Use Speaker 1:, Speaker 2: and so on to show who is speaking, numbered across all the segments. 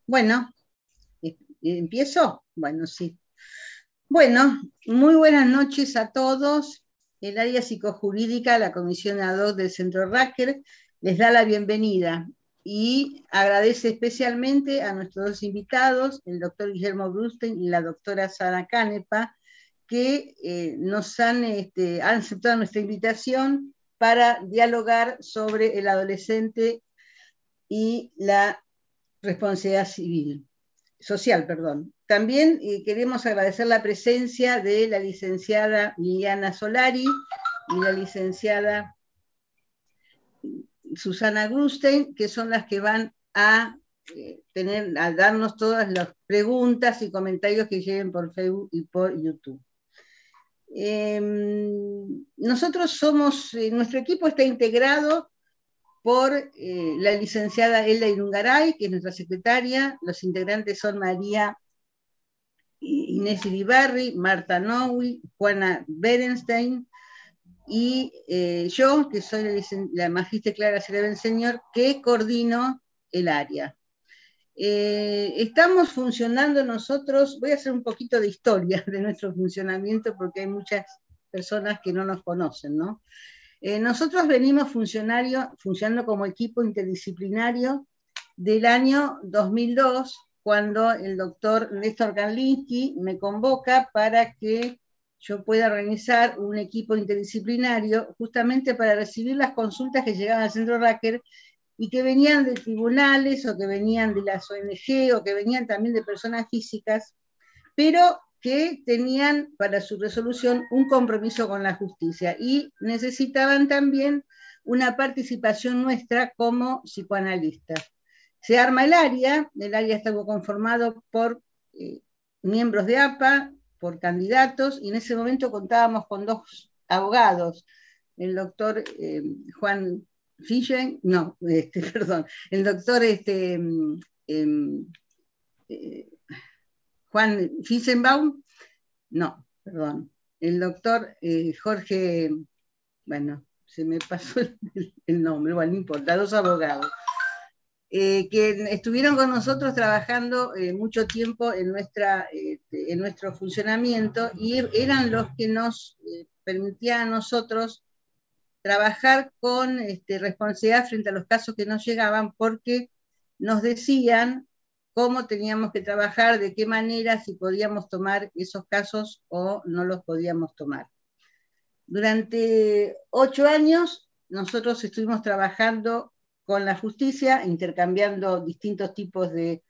Speaker 1: Bueno, ¿empiezo? Bueno, sí. Bueno, muy buenas noches a todos. El área psicojurídica, la comisión ad hoc del Centro Racker, les da la bienvenida y agradece especialmente a nuestros dos invitados, el doctor Guillermo Brustein y la doctora Sara Canepa, que han aceptado nuestra invitación para dialogar sobre el adolescente y la responsabilidad civil. Social, perdón. También queremos agradecer la presencia de la licenciada Liliana Solari y la licenciada Susana Grustein, que son las que van a darnos todas las preguntas y comentarios que lleguen por Facebook y por YouTube. Nuestro equipo está integrado por la licenciada Elda Irungaray, que es nuestra secretaria. Los integrantes son María Inés Iribarri, Marta Nowi, Juana Berenstein y yo, que soy la magíster Clara Cereben Señor, que coordino el área. Estamos funcionando nosotros, voy a hacer un poquito de historia de nuestro funcionamiento porque hay muchas personas que no nos conocen, ¿no? Nosotros venimos funcionando como equipo interdisciplinario del año 2002, cuando el doctor Néstor Garlinsky me convoca para que yo pueda organizar un equipo interdisciplinario justamente para recibir las consultas que llegaban al Centro Racker y que venían de tribunales o que venían de las ONG o que venían también de personas físicas, pero que tenían para su resolución un compromiso con la justicia y necesitaban también una participación nuestra como psicoanalistas. Se arma el área está conformado por miembros de APA, por candidatos, y en ese momento contábamos con dos abogados, el doctor Juan Fischer, no, perdón, el doctor Juan Fissenbaum, no, perdón, el doctor Jorge, bueno, se me pasó el nombre, bueno, no importa, dos abogados. Que estuvieron con nosotros trabajando mucho tiempo en nuestro funcionamiento y eran los que nos permitían a nosotros trabajar con responsabilidad frente a los casos que nos llegaban, porque nos decían cómo teníamos que trabajar, de qué manera, si podíamos tomar esos casos o no los podíamos tomar. Durante 8 años nosotros estuvimos trabajando con la justicia, intercambiando distintos tipos de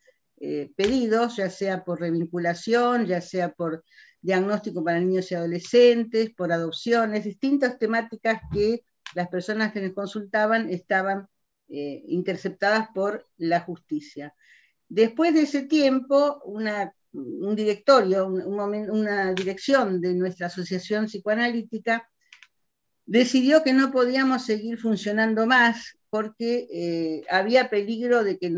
Speaker 1: pedidos, ya sea por revinculación, ya sea por diagnóstico para niños y adolescentes, por adopciones, distintas temáticas que las personas que nos consultaban estaban interceptadas por la justicia. Después de ese tiempo, un directorio, una dirección de nuestra asociación psicoanalítica decidió que no podíamos seguir funcionando más porque había peligro de que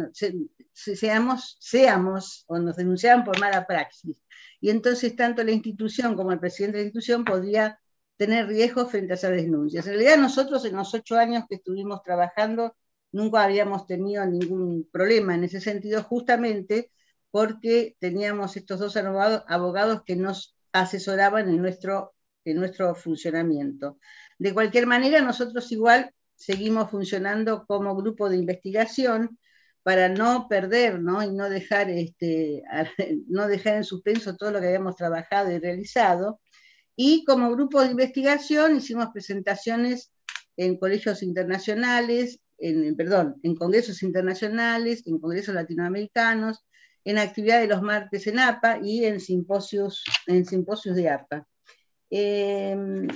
Speaker 1: seamos o nos denunciaran por mala praxis. Y entonces tanto la institución como el presidente de la institución podría tener riesgos frente a esas denuncias. En realidad nosotros en los 8 años que estuvimos trabajando nunca habíamos tenido ningún problema en ese sentido, justamente porque teníamos estos dos abogados que nos asesoraban en nuestro funcionamiento. De cualquier manera, nosotros igual seguimos funcionando como grupo de investigación para no perder, ¿no? Y no dejar en suspenso todo lo que habíamos trabajado y realizado. Y como grupo de investigación hicimos presentaciones en colegios internacionales, en congresos internacionales, en congresos latinoamericanos, en actividad de los martes en APA y en simposios de APA. Voy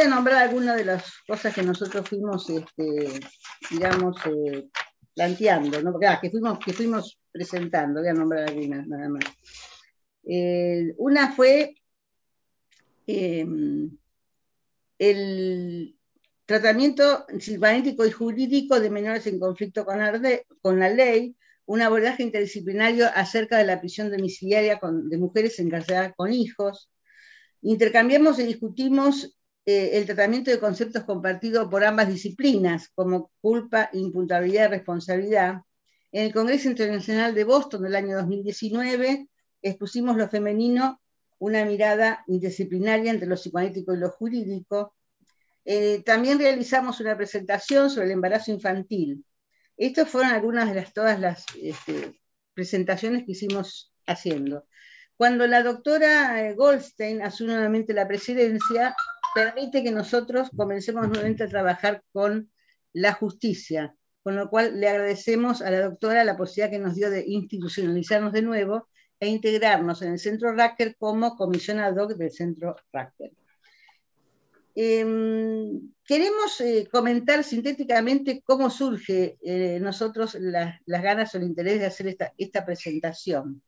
Speaker 1: a nombrar algunas de las cosas que nosotros fuimos, planteando, ¿no? que fuimos presentando. Voy a nombrar algunas nada más. Una fue el tratamiento psicoanalítico y jurídico de menores en conflicto con la ley, un abordaje interdisciplinario acerca de la prisión domiciliaria de mujeres encarceladas con hijos. Intercambiamos y discutimos el tratamiento de conceptos compartidos por ambas disciplinas, como culpa, imputabilidad y responsabilidad. En el Congreso Internacional de Boston del año 2019 expusimos lo femenino, una mirada interdisciplinaria entre lo psicoanalítico y lo jurídico. También realizamos una presentación sobre el embarazo infantil. Estas fueron algunas de todas las presentaciones que hicimos haciendo. Cuando la doctora Goldstein asume nuevamente la presidencia, permite que nosotros comencemos nuevamente a trabajar con la justicia, con lo cual le agradecemos a la doctora la posibilidad que nos dio de institucionalizarnos de nuevo e integrarnos en el Centro Racker como comisión ad hoc del Centro Racker. Queremos comentar sintéticamente cómo surge nosotros las ganas o el interés de hacer esta presentación.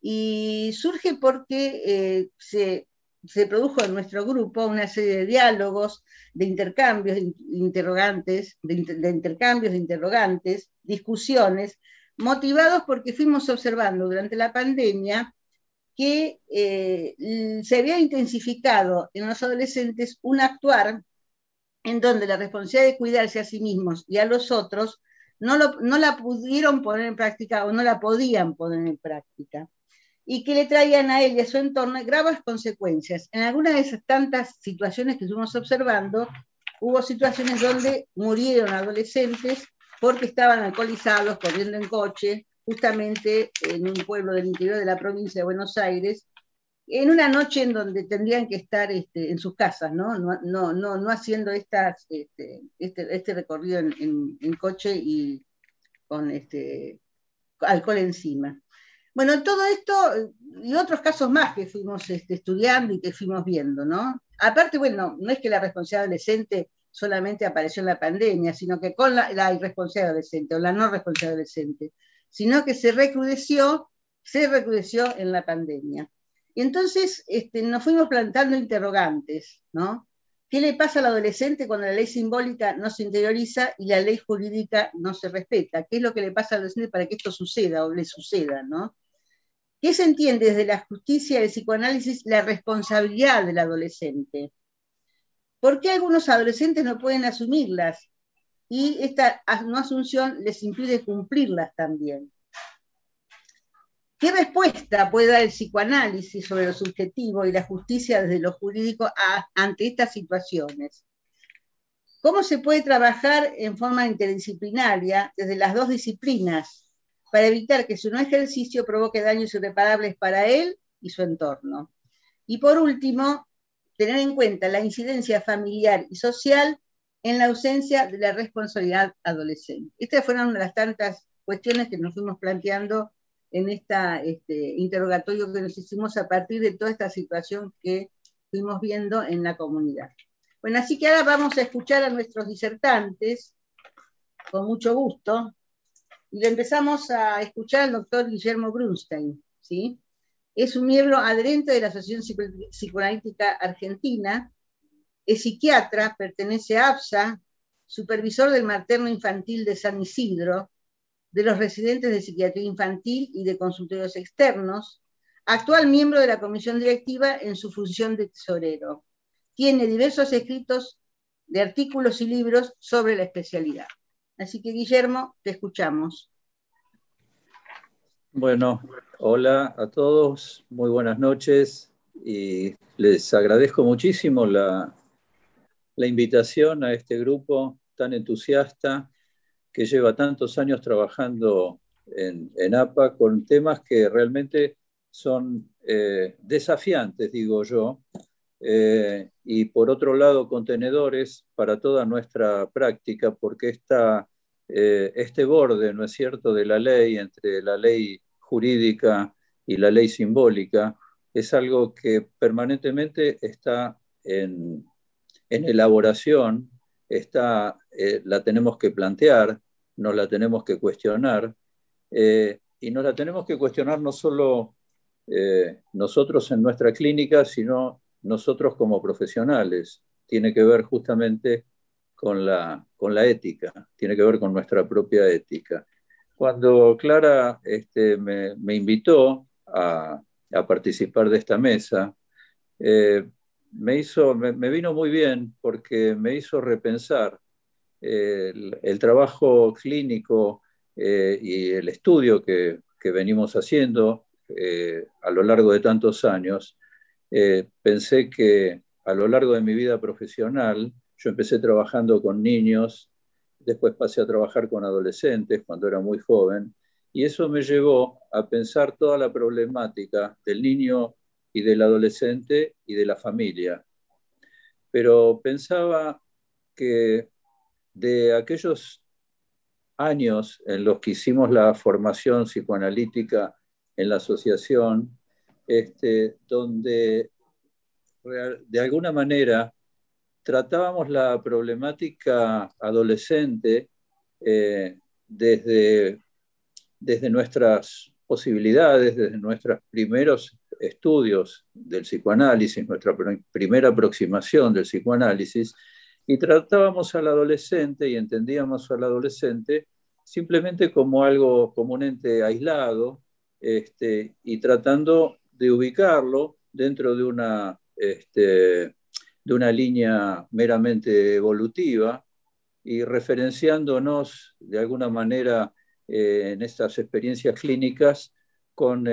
Speaker 1: Y surge porque se produjo en nuestro grupo una serie de diálogos, de intercambios de interrogantes, de intercambios de interrogantes, discusiones, motivados porque fuimos observando durante la pandemia que se había intensificado en los adolescentes un actuar en donde la responsabilidad de cuidarse a sí mismos y a los otros no la pudieron poner en práctica o no la podían poner en práctica, y que le traían a él y a su entorno graves consecuencias. En algunas de esas tantas situaciones que estuvimos observando, hubo situaciones donde murieron adolescentes porque estaban alcoholizados, corriendo en coche, justamente en un pueblo del interior de la provincia de Buenos Aires, en una noche en donde tendrían que estar en sus casas, no haciendo este recorrido en coche y con alcohol encima. Bueno, todo esto y otros casos más que fuimos estudiando y que fuimos viendo, ¿no? Aparte, bueno, no es que la responsabilidad adolescente solamente apareció en la pandemia, sino que con la irresponsabilidad adolescente o la no responsabilidad adolescente, sino que se recrudeció en la pandemia. Y entonces nos fuimos plantando interrogantes, ¿no? ¿Qué le pasa al adolescente cuando la ley simbólica no se interioriza y la ley jurídica no se respeta? ¿Qué es lo que le pasa al adolescente para que esto suceda o le suceda, ¿no? ¿Qué se entiende desde la justicia y el psicoanálisis la responsabilidad del adolescente? ¿Por qué algunos adolescentes no pueden asumirlas? Y esta no asunción les impide cumplirlas también. ¿Qué respuesta puede dar el psicoanálisis sobre lo subjetivo y la justicia desde lo jurídico ante estas situaciones? ¿Cómo se puede trabajar en forma interdisciplinaria desde las dos disciplinas para evitar que su no ejercicio provoque daños irreparables para él y su entorno? Y por último, tener en cuenta la incidencia familiar y social en la ausencia de la responsabilidad adolescente. Estas fueron una de las tantas cuestiones que nos fuimos planteando en interrogatorio que nos hicimos a partir de toda esta situación que fuimos viendo en la comunidad. Bueno, así que ahora vamos a escuchar a nuestros disertantes, con mucho gusto, y le empezamos a escuchar al doctor Guillermo Brunstein, ¿sí? Es un miembro adherente de la Asociación Psicoanalítica Argentina, es psiquiatra, pertenece a APSA, supervisor del materno infantil de San Isidro, de los residentes de psiquiatría infantil y de consultorios externos, actual miembro de la comisión directiva en su función de tesorero. Tiene diversos escritos de artículos y libros sobre la especialidad. Así que, Guillermo, te escuchamos.
Speaker 2: Bueno, hola a todos, muy buenas noches y les agradezco muchísimo la invitación a este grupo tan entusiasta que lleva tantos años trabajando en APA con temas que realmente son desafiantes, digo yo, y por otro lado contenedores para toda nuestra práctica, porque este borde, ¿no es cierto?, de la ley, entre la ley jurídica y la ley simbólica, es algo que permanentemente está en elaboración, la tenemos que plantear, nos la tenemos que cuestionar, y nos la tenemos que cuestionar no solo nosotros en nuestra clínica, sino nosotros como profesionales. Tiene que ver justamente con la ética, tiene que ver con nuestra propia ética. Cuando Clara me invitó a participar de esta mesa, me vino muy bien porque me hizo repensar el trabajo clínico y el estudio que venimos haciendo a lo largo de tantos años, pensé que a lo largo de mi vida profesional, yo empecé trabajando con niños, después pasé a trabajar con adolescentes cuando era muy joven, y eso me llevó a pensar toda la problemática del niño y del adolescente y de la familia. Pero pensaba que de aquellos años en los que hicimos la formación psicoanalítica en la asociación, donde de alguna manera tratábamos la problemática adolescente eh, desde, desde nuestras posibilidades, desde nuestros primeros estudios del psicoanálisis, nuestra primera aproximación del psicoanálisis, y tratábamos al adolescente y entendíamos al adolescente simplemente como algo, como un ente aislado, y tratando de ubicarlo dentro de una línea meramente evolutiva y referenciándonos de alguna manera en estas experiencias clínicas con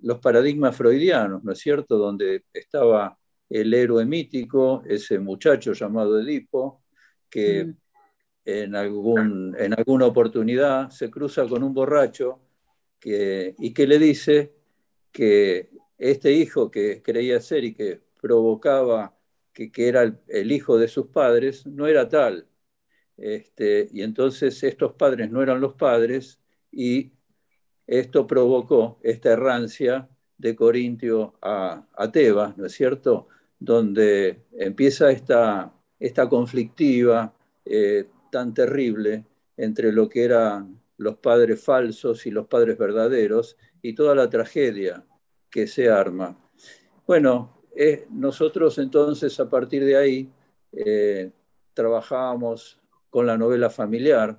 Speaker 2: los paradigmas freudianos, ¿no es cierto? Donde estaba el héroe mítico, ese muchacho llamado Edipo, que en alguna oportunidad se cruza con un borracho y que le dice que este hijo que creía ser y que provocaba que era el hijo de sus padres, no era tal. Y entonces estos padres no eran los padres y esto provocó esta errancia de Corintio a Tebas, ¿no es cierto? Donde empieza esta conflictiva tan terrible entre lo que eran los padres falsos y los padres verdaderos y toda la tragedia que se arma. Bueno, nosotros entonces a partir de ahí trabajábamos con la novela familiar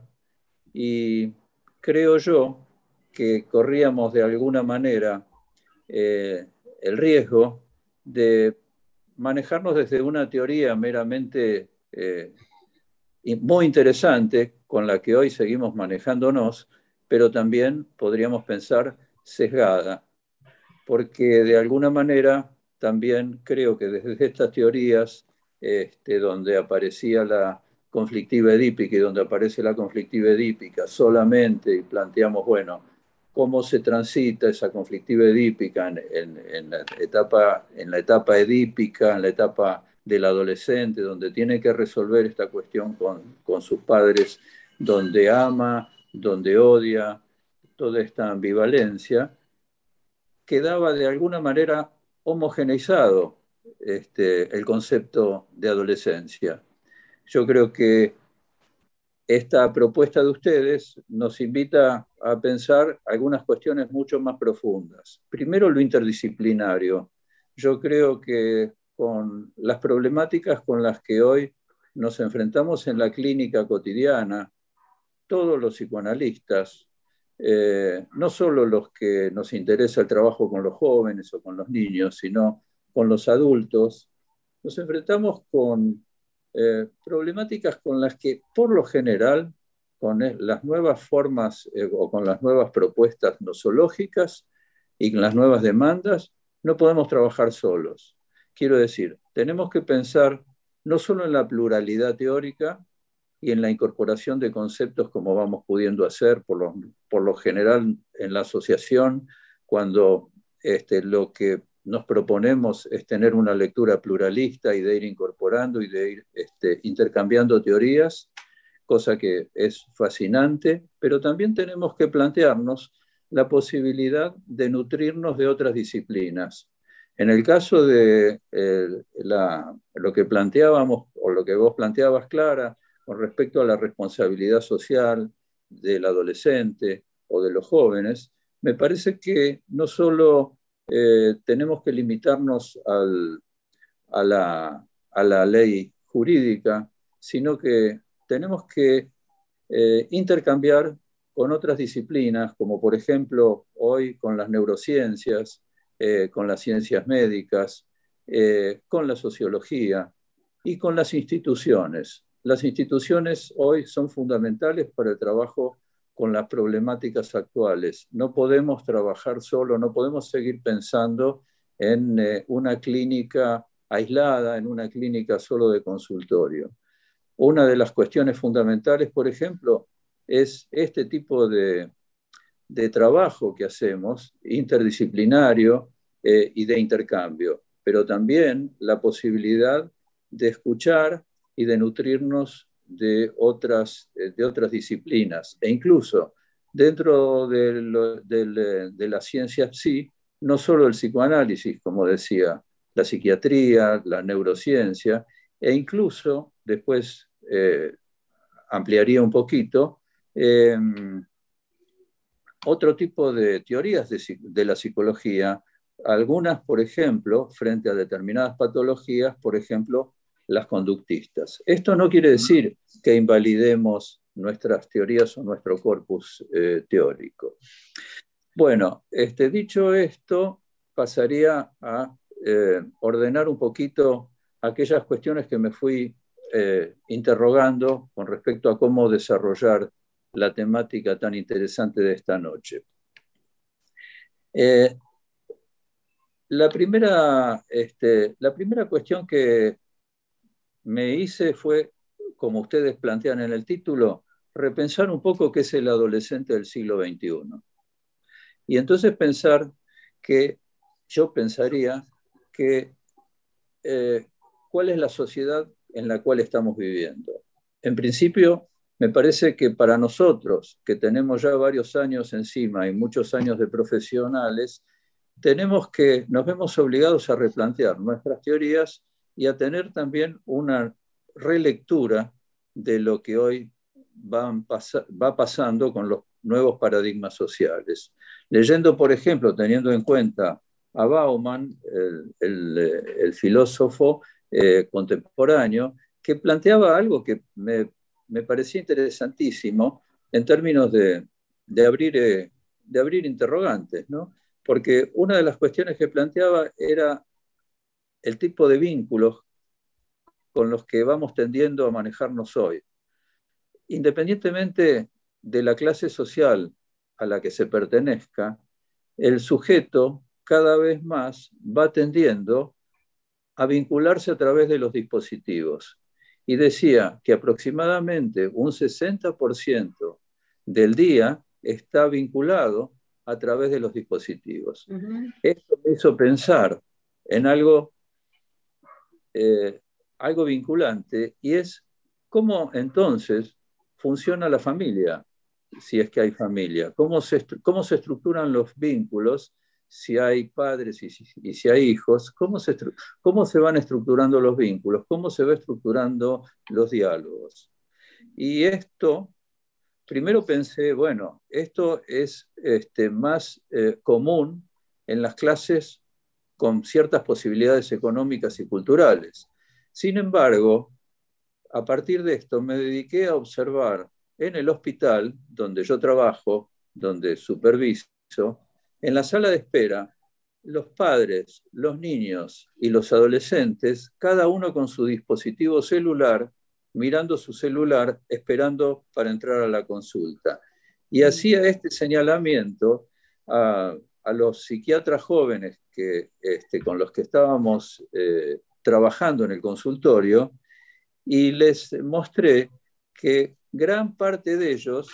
Speaker 2: y creo yo que corríamos de alguna manera eh, el riesgo de manejarnos desde una teoría meramente muy interesante con la que hoy seguimos manejándonos, pero también podríamos pensar sesgada, porque de alguna manera también creo que desde estas teorías, donde aparecía la conflictiva edípica y donde aparece la conflictiva edípica solamente, y planteamos, bueno, cómo se transita esa conflictiva edípica en la etapa edípica, en la etapa del adolescente, donde tiene que resolver esta cuestión con sus padres, donde ama, donde odia, toda esta ambivalencia quedaba de alguna manera homogeneizado el concepto de adolescencia. Yo creo que esta propuesta de ustedes nos invita a pensar algunas cuestiones mucho más profundas. Primero, lo interdisciplinario. Yo creo que con las problemáticas con las que hoy nos enfrentamos en la clínica cotidiana, todos los psicoanalistas, no solo los que nos interesa el trabajo con los jóvenes o con los niños, sino con los adultos, nos enfrentamos con problemáticas con las que, por lo general, con las nuevas formas o con las nuevas propuestas nosológicas y con las nuevas demandas, no podemos trabajar solos. Quiero decir, tenemos que pensar no solo en la pluralidad teórica, y en la incorporación de conceptos como vamos pudiendo hacer por lo general en la asociación, cuando lo que nos proponemos es tener una lectura pluralista y de ir incorporando y de ir intercambiando teorías, cosa que es fascinante, pero también tenemos que plantearnos la posibilidad de nutrirnos de otras disciplinas. En el caso de lo que planteábamos, o lo que vos planteabas, Clara, con respecto a la responsabilidad social del adolescente o de los jóvenes, me parece que no solo tenemos que limitarnos a la ley jurídica, sino que tenemos que intercambiar con otras disciplinas, como por ejemplo hoy con las neurociencias, con las ciencias médicas, con la sociología y con las instituciones. Las instituciones hoy son fundamentales para el trabajo con las problemáticas actuales. No podemos trabajar solo, no podemos seguir pensando en una clínica aislada, en una clínica solo de consultorio. Una de las cuestiones fundamentales, por ejemplo, es este tipo de trabajo que hacemos, interdisciplinario y de intercambio, pero también la posibilidad de escuchar y de nutrirnos de otras disciplinas. E incluso dentro de la ciencia sí, no solo el psicoanálisis, como decía, la psiquiatría, la neurociencia, e incluso después ampliaría un poquito, otro tipo de teorías de la psicología, algunas, por ejemplo, frente a determinadas patologías, por ejemplo, las conductistas. Esto no quiere decir que invalidemos nuestras teorías o nuestro corpus teórico. Bueno, dicho esto, pasaría a ordenar un poquito aquellas cuestiones que me fui interrogando con respecto a cómo desarrollar la temática tan interesante de esta noche. La primera cuestión que me hice fue, como ustedes plantean en el título, repensar un poco qué es el adolescente del siglo XXI. Y entonces yo pensaría que cuál es la sociedad en la cual estamos viviendo. En principio, me parece que para nosotros, que tenemos ya varios años encima y muchos años de profesionales, nos vemos obligados a replantear nuestras teorías y a tener también una relectura de lo que hoy va pasando con los nuevos paradigmas sociales. Leyendo, por ejemplo, teniendo en cuenta a Bauman, el filósofo contemporáneo, que planteaba algo que me parecía interesantísimo en términos de abrir interrogantes, ¿no? Porque una de las cuestiones que planteaba era el tipo de vínculos con los que vamos tendiendo a manejarnos hoy. Independientemente de la clase social a la que se pertenezca, el sujeto cada vez más va tendiendo a vincularse a través de los dispositivos. Y decía que aproximadamente un 60% del día está vinculado a través de los dispositivos. Esto me hizo pensar en algo vinculante, y es cómo entonces funciona la familia, si es que hay familia, cómo se estructuran los vínculos, si hay padres y si hay hijos, cómo se van estructurando los vínculos, cómo se va estructurando los diálogos. Y esto, primero pensé, bueno, esto es más común en las clases con ciertas posibilidades económicas y culturales. Sin embargo, a partir de esto me dediqué a observar en el hospital donde yo trabajo, donde superviso, en la sala de espera, los padres, los niños y los adolescentes, cada uno con su dispositivo celular, mirando su celular, esperando para entrar a la consulta. Y hacía este señalamiento a los psiquiatras jóvenes con los que estábamos trabajando en el consultorio, y les mostré que gran parte de ellos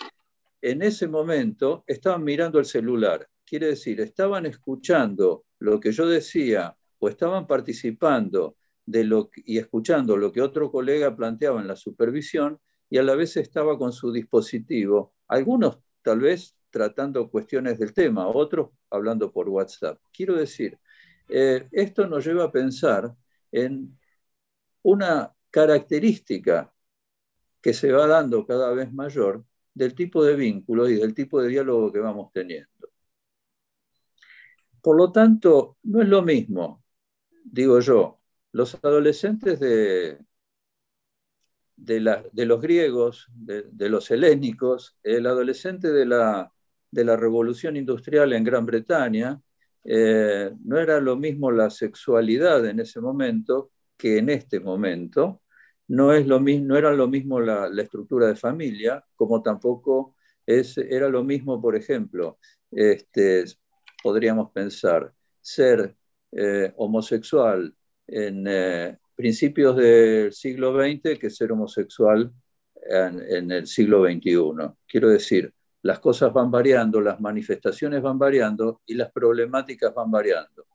Speaker 2: en ese momento estaban mirando el celular. Quiere decir, estaban escuchando lo que yo decía o estaban participando y escuchando lo que otro colega planteaba en la supervisión, y a la vez estaba con su dispositivo, algunos tal vez tratando cuestiones del tema, otros hablando por WhatsApp. Quiero decir, esto nos lleva a pensar en una característica que se va dando cada vez mayor del tipo de vínculo y del tipo de diálogo que vamos teniendo. Por lo tanto, no es lo mismo, digo yo, los adolescentes de los griegos, de los helénicos, el adolescente de la revolución industrial en Gran Bretaña, no era lo mismo la sexualidad en ese momento que en este momento. No era lo mismo la estructura de familia, como tampoco Era lo mismo, por ejemplo, podríamos pensar, ser homosexual en principios del siglo XX que ser homosexual en el siglo XXI. Quiero decir, las cosas van variando, las manifestaciones van variando y las problemáticas van variando.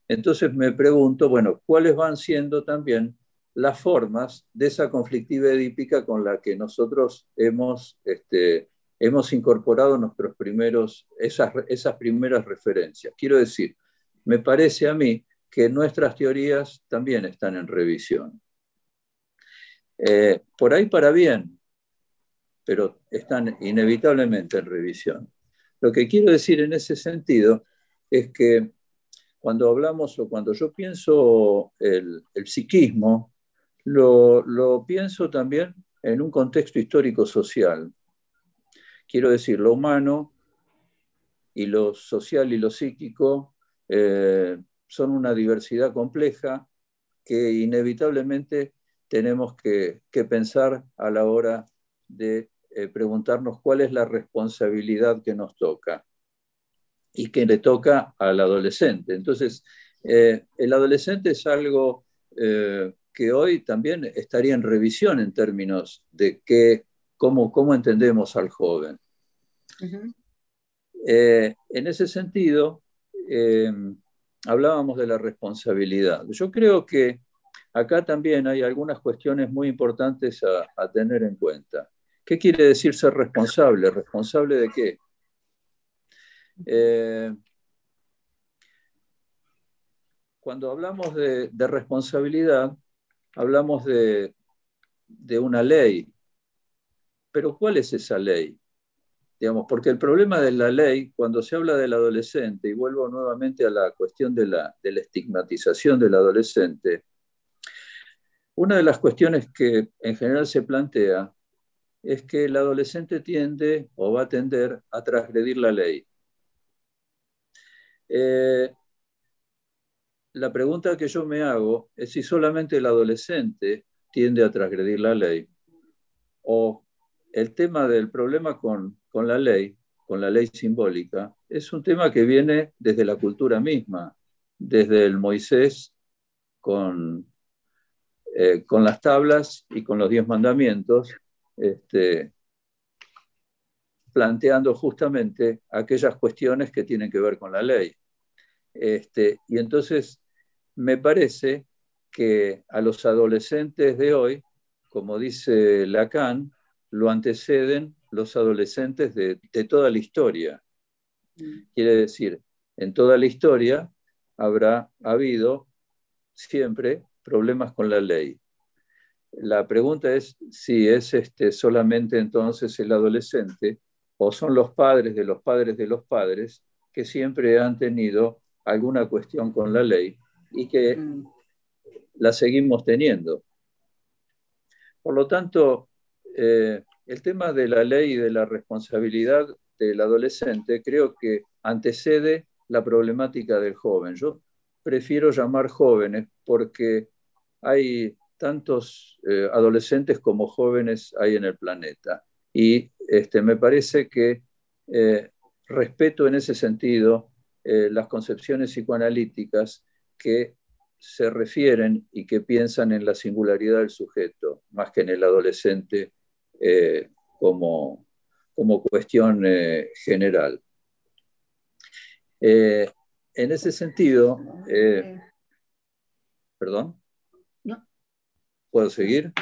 Speaker 2: Entonces me pregunto, bueno, ¿cuáles van siendo también las formas de esa conflictiva edípica con la que nosotros hemos incorporado esas primeras referencias? Quiero decir, me parece a mí que nuestras teorías también están en revisión. Por ahí para bien, pero están inevitablemente en revisión. Lo que quiero decir en ese sentido es que cuando hablamos o cuando yo pienso el psiquismo, lo pienso también en un contexto histórico-social. Quiero decir, lo humano y lo social y lo psíquico son una diversidad compleja que inevitablemente tenemos que pensar a la hora de preguntarnos cuál es la responsabilidad que nos toca y que le toca al adolescente. Entonces, el adolescente es algo que hoy también estaría en revisión en términos de cómo entendemos al joven. Uh-huh. En ese sentido, hablábamos de la responsabilidad. Yo creo que acá también hay algunas cuestiones muy importantes a tener en cuenta. ¿Qué quiere decir ser responsable? ¿Responsable de qué? Cuando hablamos de responsabilidad, hablamos de una ley. Pero ¿cuál es esa ley? Digamos, porque el problema de la ley, cuando se habla del adolescente, y vuelvo nuevamente a la cuestión de la estigmatización del adolescente, una de las cuestiones que en general se plantea es que el adolescente tiende o va a tender a transgredir la ley. La pregunta que yo me hago es si solamente el adolescente tiende a transgredir la ley o el tema del problema con la ley simbólica, es un tema que viene desde la cultura misma, desde el Moisés con las tablas y con los 10 mandamientos, planteando justamente aquellas cuestiones que tienen que ver con la ley. Y entonces me parece que a los adolescentes de hoy, como dice Lacan, lo anteceden los adolescentes de toda la historia. Quiere decir, en toda la historia habrá habido siempre problemas con la ley. La pregunta es si es solamente entonces el adolescente o son los padres de los padres de los padres que siempre han tenido alguna cuestión con la ley y que la seguimos teniendo. Por lo tanto, el tema de la ley y de la responsabilidad del adolescente creo que antecede la problemática del joven. Yo prefiero llamar jóvenes porque hay tantos adolescentes como jóvenes hay en el planeta. Y me parece que respeto en ese sentido las concepciones psicoanalíticas que se refieren y que piensan en la singularidad del sujeto, más que en el adolescente como cuestión general. En ese sentido, ¿perdón?
Speaker 1: No.
Speaker 2: ¿Puedo seguir?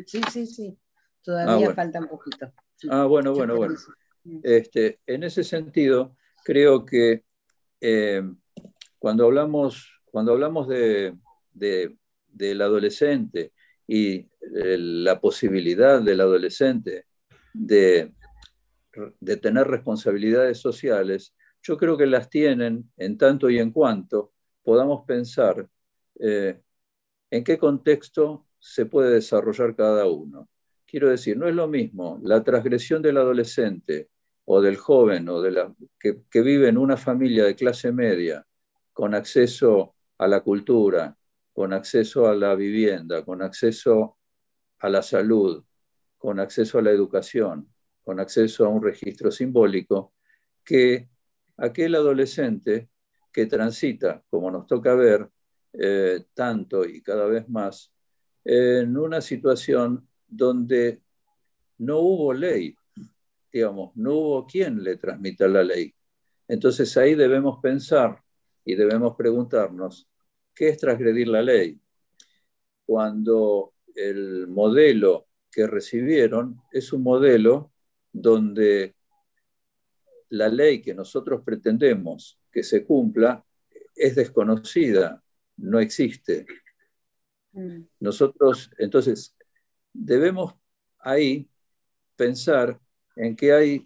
Speaker 1: Sí. Todavía bueno. Falta un poquito. Sí.
Speaker 2: Bueno. En ese sentido, creo que cuando hablamos del adolescente y la posibilidad del adolescente de tener responsabilidades sociales, yo creo que las tienen en tanto y en cuanto podamos pensar en qué contexto se puede desarrollar cada uno. Quiero decir, no es lo mismo la transgresión del adolescente o del joven o que vive en una familia de clase media con acceso a la cultura, con acceso a la vivienda, con acceso a la salud, con acceso a la educación, con acceso a un registro simbólico, que aquel adolescente que transita, como nos toca ver, tanto y cada vez más, en una situación donde no hubo ley, digamos, no hubo quien le transmita la ley. Entonces ahí debemos pensar y debemos preguntarnos, ¿qué es transgredir la ley? Cuando el modelo que recibieron es un modelo donde la ley que nosotros pretendemos que se cumpla es desconocida, no existe. Nosotros, entonces, debemos ahí pensar en que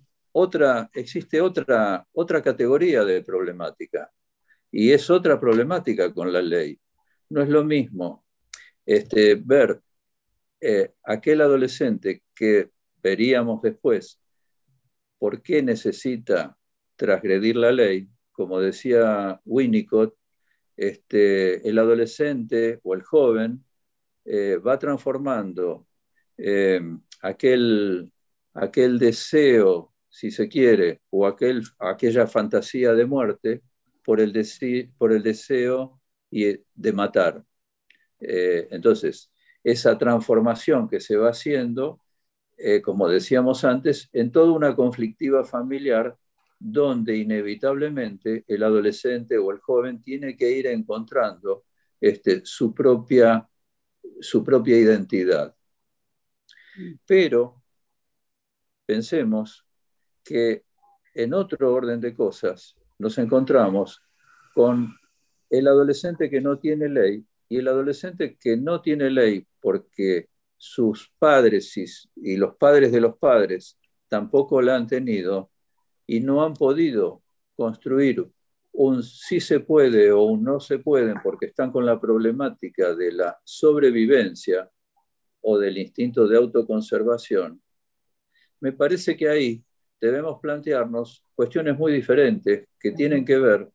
Speaker 2: existe otra categoría de problemática, y es otra problemática con la ley. No es lo mismo ver aquel adolescente que veríamos después por qué necesita transgredir la ley, como decía Winnicott, el adolescente o el joven va transformando eh, aquel, aquel deseo, si se quiere, o aquella fantasía de muerte por el deseo de matar. Entonces, esa transformación que se va haciendo, como decíamos antes, en toda una conflictiva familiar donde inevitablemente el adolescente o el joven tiene que ir encontrando su propia identidad. Pero pensemos que en otro orden de cosas nos encontramos con el adolescente que no tiene ley y el adolescente que no tiene ley porque sus padres y los padres de los padres tampoco la han tenido y no han podido construir un sí se puede o un no se pueden porque están con la problemática de la sobrevivencia o del instinto de autoconservación. Me parece que ahí debemos plantearnos cuestiones muy diferentes que tienen que ver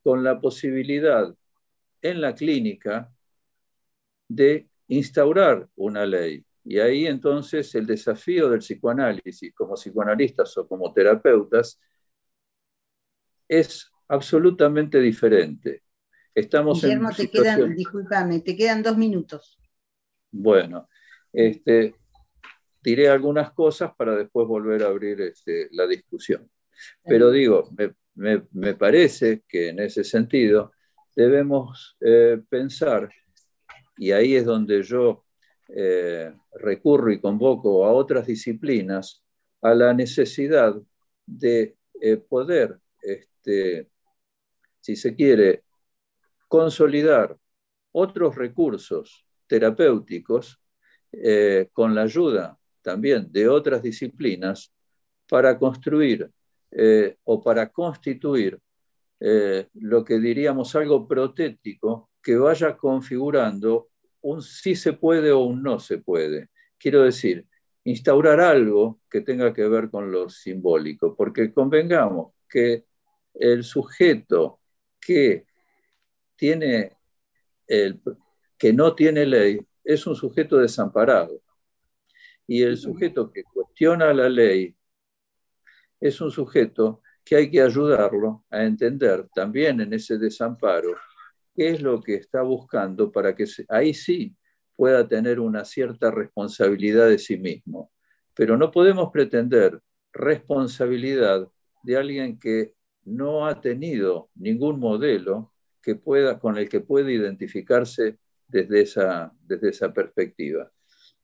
Speaker 2: con la posibilidad en la clínica de instaurar una ley. Y ahí entonces el desafío del psicoanálisis como psicoanalistas o como terapeutas es absolutamente diferente. Estamos
Speaker 1: Guillermo,
Speaker 2: en situación...
Speaker 1: discúlpame, te quedan 2 minutos.
Speaker 2: Bueno, diré algunas cosas para después volver a abrir la discusión. Pero digo, me parece que en ese sentido debemos pensar, y ahí es donde yo recurro y convoco a otras disciplinas, a la necesidad de poder, si se quiere, consolidar otros recursos terapéuticos con la ayuda también de otras disciplinas para construir o para constituir lo que diríamos algo protético que vaya configurando un sí se puede o un no se puede. Quiero decir, instaurar algo que tenga que ver con lo simbólico, porque convengamos que el sujeto que tiene que no tiene ley es un sujeto desamparado. Y el sujeto que cuestiona la ley es un sujeto que hay que ayudarlo a entender también en ese desamparo qué es lo que está buscando para que ahí sí pueda tener una cierta responsabilidad de sí mismo. Pero no podemos pretender responsabilidad de alguien que no ha tenido ningún modelo con el que pueda identificarse desde esa perspectiva.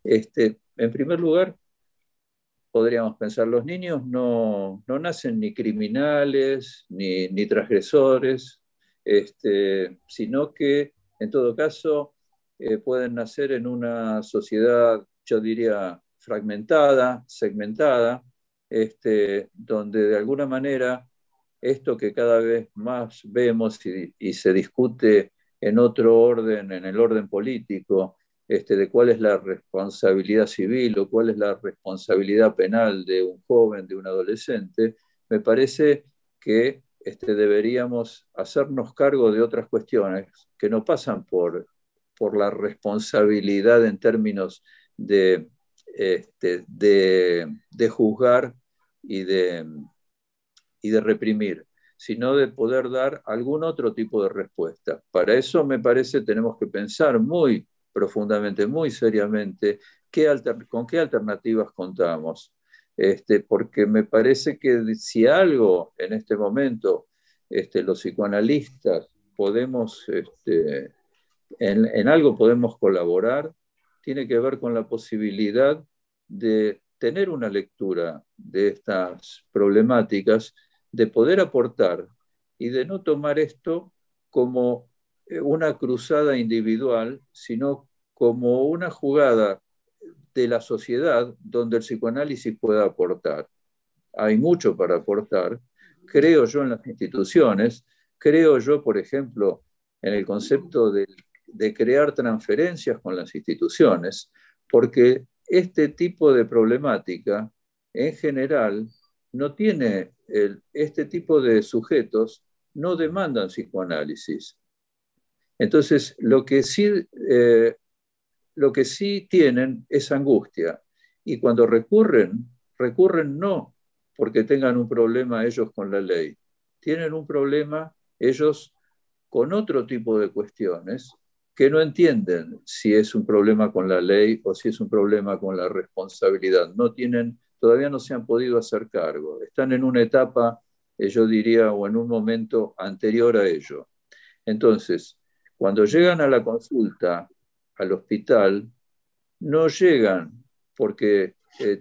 Speaker 2: En primer lugar, podríamos pensar, los niños no nacen ni criminales ni transgresores, sino que en todo caso pueden nacer en una sociedad, yo diría, fragmentada, segmentada, donde de alguna manera esto que cada vez más vemos y se discute en otro orden, en el orden político, de cuál es la responsabilidad civil o cuál es la responsabilidad penal de un joven, de un adolescente, me parece que deberíamos hacernos cargo de otras cuestiones que no pasan por la responsabilidad en términos de de juzgar y de reprimir, sino de poder dar algún otro tipo de respuesta. Para eso me parece tenemos que pensar muy profundamente, muy seriamente, con qué alternativas contamos. Porque me parece que si algo en este momento los psicoanalistas podemos, en algo podemos colaborar, tiene que ver con la posibilidad de tener una lectura de estas problemáticas, de poder aportar y de no tomar esto como una cruzada individual, sino como una jugada de la sociedad donde el psicoanálisis pueda aportar. Hay mucho para aportar, creo yo en las instituciones, creo yo, por ejemplo, en el concepto de crear transferencias con las instituciones, porque este tipo de problemática en general no tiene, este tipo de sujetos no demandan psicoanálisis. Entonces, lo que sí tienen es angustia. Y cuando recurren no porque tengan un problema ellos con la ley, tienen un problema ellos con otro tipo de cuestiones que no entienden si es un problema con la ley o si es un problema con la responsabilidad. Todavía no se han podido hacer cargo. Están en una etapa, yo diría, o en un momento anterior a ello. Entonces, cuando llegan a la consulta, al hospital, no llegan porque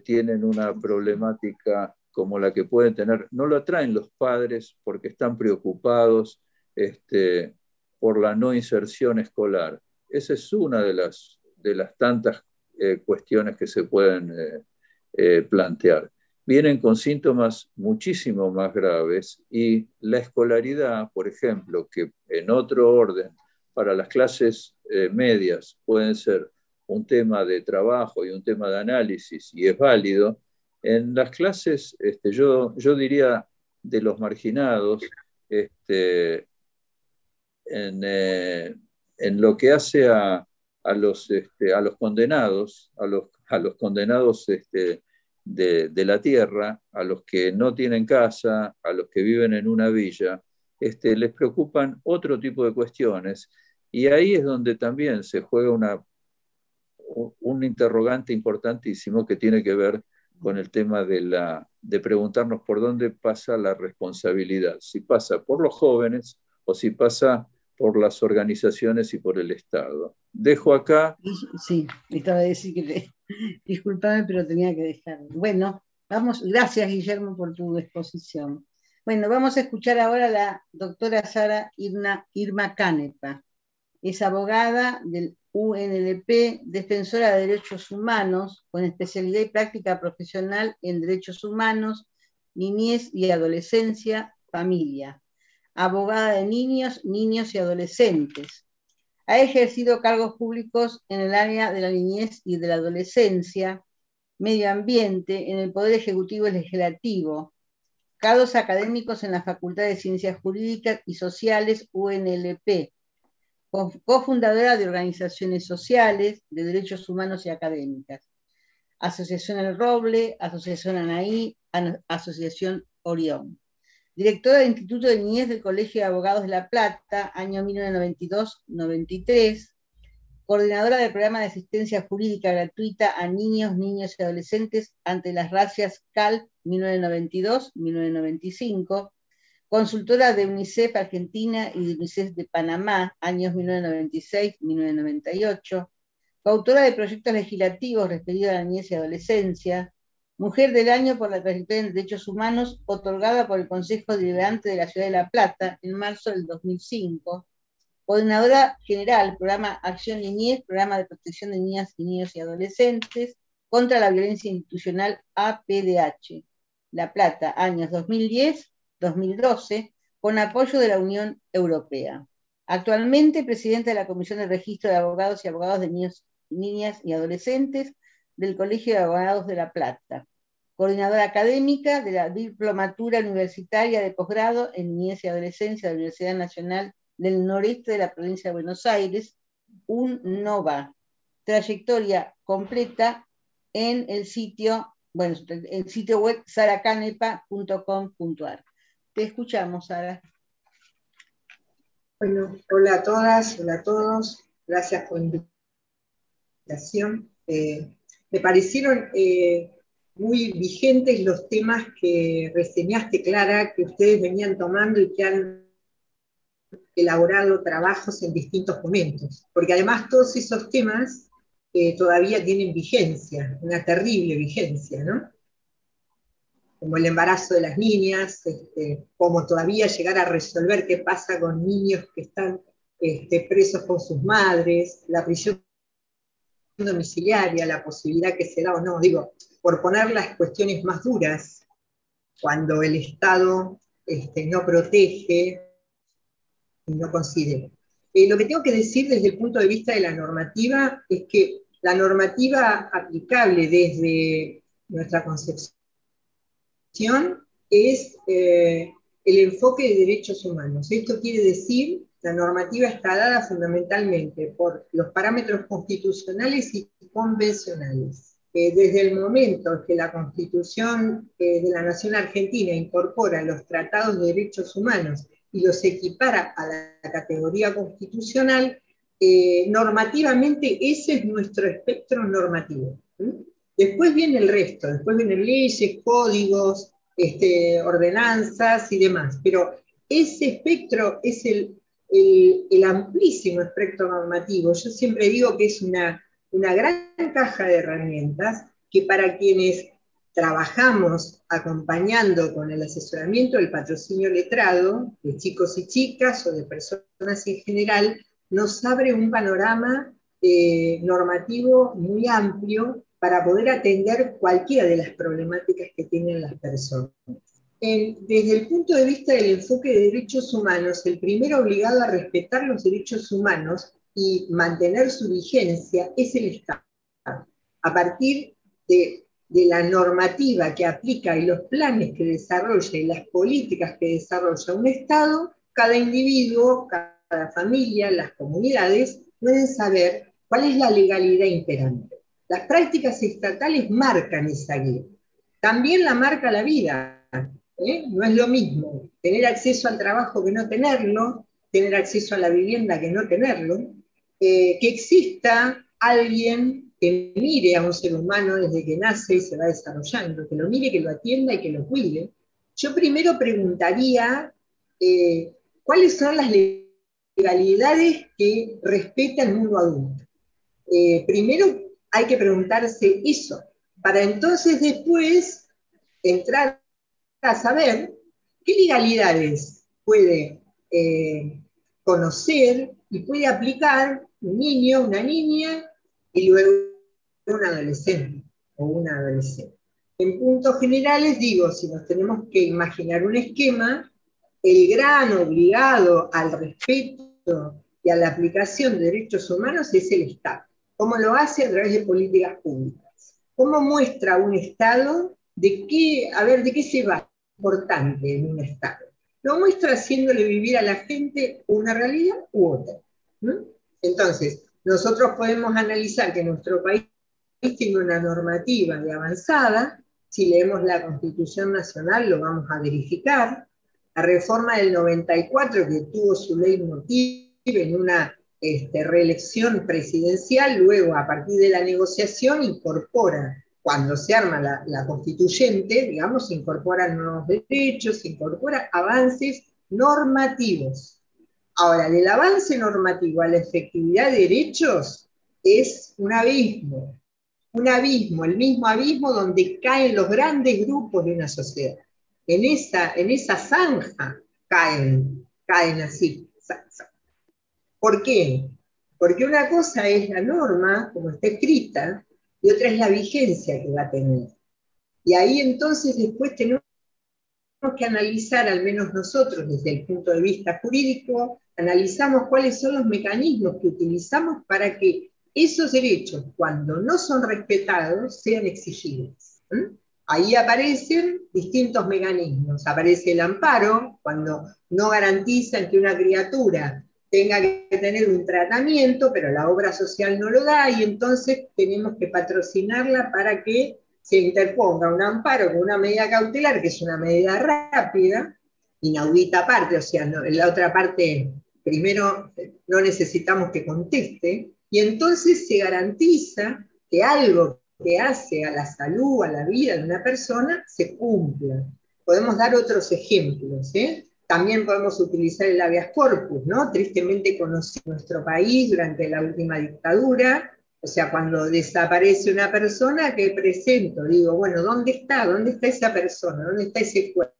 Speaker 2: tienen una problemática como la que pueden tener, no lo traen los padres porque están preocupados por la no inserción escolar. Esa es una de las tantas cuestiones que se pueden plantear. Vienen con síntomas muchísimo más graves y la escolaridad, por ejemplo, que en otro orden para las clases medias pueden ser un tema de trabajo y un tema de análisis y es válido, en las clases, yo diría, de los marginados, en lo que hace a los condenados, a los condenados de la tierra, a los que no tienen casa, a los que viven en una villa, les preocupan otro tipo de cuestiones. Y ahí es donde también se juega un interrogante importantísimo que tiene que ver con el tema de preguntarnos por dónde pasa la responsabilidad, si pasa por los jóvenes o si pasa por las organizaciones y por el Estado. Dejo acá.
Speaker 1: Sí, estaba a decir disculpame, pero tenía que dejar. Bueno, vamos, gracias Guillermo por tu exposición. Bueno, vamos a escuchar ahora a la doctora Sara Irma Canepa. Es abogada del UNLP, defensora de derechos humanos, con especialidad y práctica profesional en derechos humanos, niñez y adolescencia, familia. Abogada de niños, niños y adolescentes. Ha ejercido cargos públicos en el área de la niñez y de la adolescencia, medio ambiente, en el Poder Ejecutivo y Legislativo, cargos académicos en la Facultad de Ciencias Jurídicas y Sociales UNLP, cofundadora de organizaciones sociales, de derechos humanos y académicas. Asociación El Roble, Asociación Anaí, Asociación Orión. Directora del Instituto de Niñez del Colegio de Abogados de La Plata, año 1992-93. Coordinadora del programa de asistencia jurídica gratuita a niños, niñas y adolescentes ante las razzias CALP 1992-1995. Consultora de UNICEF Argentina y de UNICEF de Panamá, años 1996-1998. Coautora de proyectos legislativos referidos a la niñez y adolescencia. Mujer del Año por la trayectoria en derechos humanos, otorgada por el Consejo Deliberante de la Ciudad de La Plata en marzo del 2005. Coordinadora general, programa Acción Niñez, programa de protección de niñas y niños y adolescentes contra la violencia institucional APDH. La Plata, años 2010-2012, con apoyo de la Unión Europea. Actualmente, presidenta de la Comisión de Registro de Abogados y Abogados de Niños, Niñas y Adolescentes del Colegio de Abogados de La Plata. Coordinadora académica de la Diplomatura Universitaria de Posgrado en Niñez y Adolescencia de la Universidad Nacional del Noreste de la Provincia de Buenos Aires, UNNOVA. Trayectoria completa en el sitio, bueno, el sitio web saracanepa.com.ar. Te escuchamos, Sara.
Speaker 3: Bueno, hola a todas, hola a todos. Gracias por la invitación. Me parecieron muy vigentes los temas que reseñaste, Clara, que ustedes venían tomando y que han elaborado trabajos en distintos momentos, porque además todos esos temas todavía tienen vigencia, una terrible vigencia, ¿no? Como el embarazo de las niñas, como todavía llegar a resolver qué pasa con niños que están presos con sus madres, la prisión domiciliaria, la posibilidad que se da o no, digo, por poner las cuestiones más duras, cuando el Estado no protege y no considera. Lo que tengo que decir desde el punto de vista de la normativa es que la normativa aplicable desde nuestra concepción es el enfoque de derechos humanos. Esto quiere decir, la normativa está dada fundamentalmente por los parámetros constitucionales y convencionales. Desde el momento en que la Constitución de la Nación Argentina incorpora los tratados de derechos humanos y los equipara a la categoría constitucional, normativamente ese es nuestro espectro normativo. Después viene el resto, después vienen leyes, códigos, ordenanzas y demás, pero ese espectro es el amplísimo espectro normativo. Yo siempre digo que es una gran caja de herramientas que para quienes trabajamos acompañando con el asesoramiento del patrocinio letrado, de chicos y chicas o de personas en general, nos abre un panorama normativo muy amplio para poder atender cualquiera de las problemáticas que tienen las personas. Desde el punto de vista del enfoque de derechos humanos, el primero obligado a respetar los derechos humanos y mantener su vigencia es el Estado. A partir de la normativa que aplica y los planes que desarrolla y las políticas que desarrolla un Estado, cada individuo, cada familia, las comunidades pueden saber cuál es la legalidad imperante. Las prácticas estatales marcan esa guía. También la marca la vida. No es lo mismo tener acceso al trabajo que no tenerlo, tener acceso a la vivienda que no tenerlo, que exista alguien que mire a un ser humano desde que nace y se va desarrollando, que lo mire, que lo atienda y que lo cuide. Yo primero preguntaría cuáles son las legalidades que respeta el mundo adulto. Primero hay que preguntarse eso, para entonces después entrar a saber qué legalidades puede conocer y puede aplicar un niño, una niña y luego un adolescente o una adolescente. En puntos generales digo, si nos tenemos que imaginar un esquema, el gran obligado al respeto y a la aplicación de derechos humanos es el Estado. ¿Cómo lo hace? A través de políticas públicas. ¿Cómo muestra un Estado de qué se va importante en un Estado? Lo muestra haciéndole vivir a la gente una realidad u otra. Entonces, nosotros podemos analizar que nuestro país tiene una normativa de avanzada. Si leemos la Constitución Nacional lo vamos a verificar. La reforma del 94, que tuvo su leitmotiv en una reelección presidencial, luego a partir de la negociación incorpora, cuando se arma la constituyente, digamos, se incorporan nuevos derechos, se incorporan avances normativos. Ahora, del avance normativo a la efectividad de derechos es un abismo, el mismo abismo donde caen los grandes grupos de una sociedad. En esa zanja caen así. ¿Por qué? Porque una cosa es la norma, como está escrita, y otra es la vigencia que va a tener. Y ahí entonces después tenemos que analizar, al menos nosotros desde el punto de vista jurídico, analizamos cuáles son los mecanismos que utilizamos para que esos derechos, cuando no son respetados, sean exigidos. Ahí aparecen distintos mecanismos. Aparece el amparo, cuando no garantizan que una criatura tenga que tener un tratamiento, pero la obra social no lo da, y entonces tenemos que patrocinarla para que se interponga un amparo con una medida cautelar, que es una medida rápida, inaudita aparte, o sea, no, en la otra parte, primero no necesitamos que conteste, y entonces se garantiza que algo que hace a la salud, a la vida de una persona, se cumpla. Podemos dar otros ejemplos, ¿eh? También podemos utilizar el habeas corpus, ¿no? Tristemente conocido en nuestro país durante la última dictadura. O sea, cuando desaparece una persona, ¿qué presento? Digo, bueno, ¿dónde está? ¿Dónde está esa persona? ¿Dónde está ese cuerpo?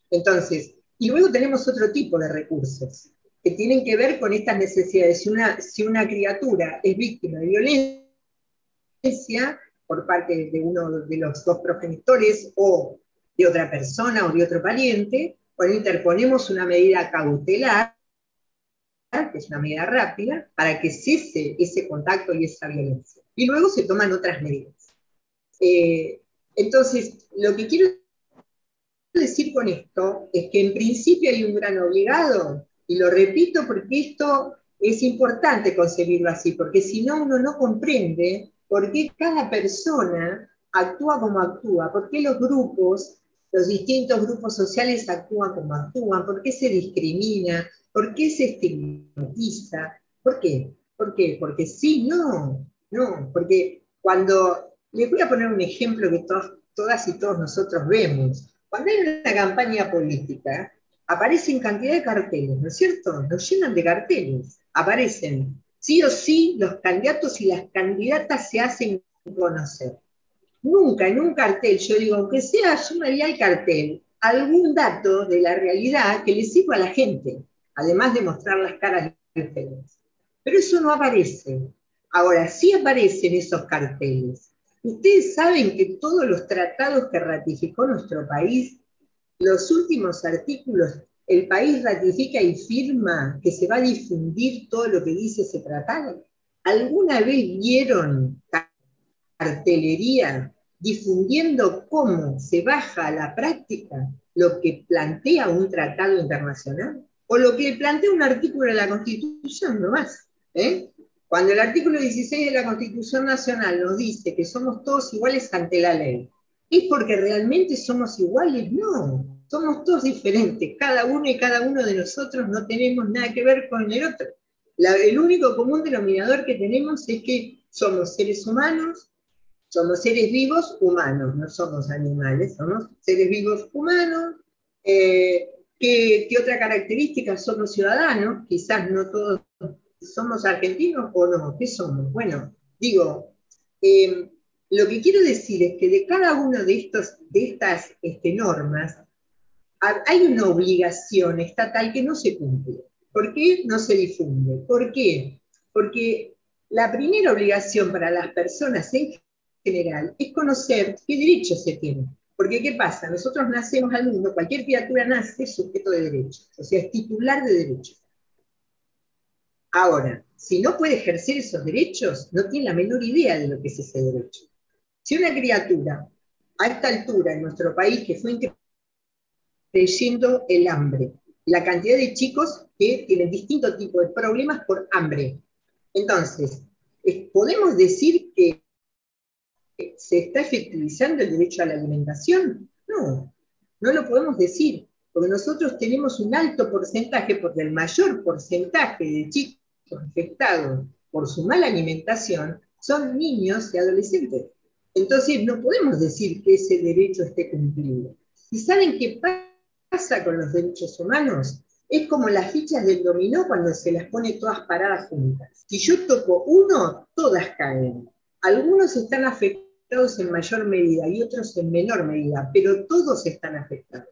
Speaker 3: Entonces, y luego tenemos otro tipo de recursos que tienen que ver con estas necesidades. Si una criatura es víctima de violencia por parte de uno de los dos progenitores o de otra persona o de otro pariente, bueno, interponemos una medida cautelar, que es una medida rápida, para que cese ese contacto y esa violencia. Y luego se toman otras medidas. Entonces, lo que quiero decir con esto es que en principio hay un gran obligado, y lo repito porque esto es importante concebirlo así, porque si no uno no comprende por qué cada persona actúa como actúa, por qué los grupos, los distintos grupos sociales actúan como actúan, por qué se discrimina, por qué se estigmatiza, ¿por qué? ¿Por qué? Porque sí, no, porque cuando, les voy a poner un ejemplo que todas y todos nosotros vemos. Cuando hay una campaña política, aparecen cantidad de carteles, ¿no es cierto? Nos llenan de carteles. Aparecen, sí o sí, los candidatos y las candidatas se hacen conocer. Nunca en un cartel, yo digo, aunque sea, sumaría al cartel algún dato de la realidad que le sirva a la gente, además de mostrar las caras diferentes. Pero eso no aparece. Ahora, sí aparecen esos carteles. Ustedes saben que todos los tratados que ratificó nuestro país, los últimos artículos, el país ratifica y firma que se va a difundir todo lo que dice ese tratado. ¿Alguna vez vieron cartelería difundiendo cómo se baja a la práctica lo que plantea un tratado internacional? O lo que plantea un artículo de la Constitución, no más. Cuando el artículo 16 de la Constitución Nacional nos dice que somos todos iguales ante la ley, ¿es porque realmente somos iguales? No, somos todos diferentes, cada uno y cada uno de nosotros no tenemos nada que ver con el otro. El único común denominador que tenemos es que somos seres humanos, somos seres vivos humanos, no somos animales, somos seres vivos humanos. ¿Qué otra característica? Somos ciudadanos, quizás no todos somos argentinos o no, ¿qué somos? Bueno, digo, lo que quiero decir es que de cada una de estas normas hay una obligación estatal que no se cumple. ¿Por qué no se difunde? ¿Por qué? Porque la primera obligación para las personas en general es conocer qué derechos se tienen. Porque ¿qué pasa? Nosotros nacemos al mundo, cualquier criatura nace sujeto de derechos, o sea, es titular de derechos. Ahora, si no puede ejercer esos derechos, no tiene la menor idea de lo que es ese derecho. Si una criatura, a esta altura en nuestro país, que fue creyendo el hambre, la cantidad de chicos que tienen distintos tipos de problemas por hambre. Entonces, ¿podemos decir que se está efectivizando el derecho a la alimentación? No, no lo podemos decir, porque nosotros tenemos un alto porcentaje, porque el mayor porcentaje de chicos afectados por su mala alimentación son niños y adolescentes. Entonces no podemos decir que ese derecho esté cumplido. ¿Y saben qué pasa con los derechos humanos? Es como las fichas del dominó cuando se las pone todas paradas juntas. Si yo toco uno, todas caen. Algunos están afectados en mayor medida y otros en menor medida, pero todos están afectados.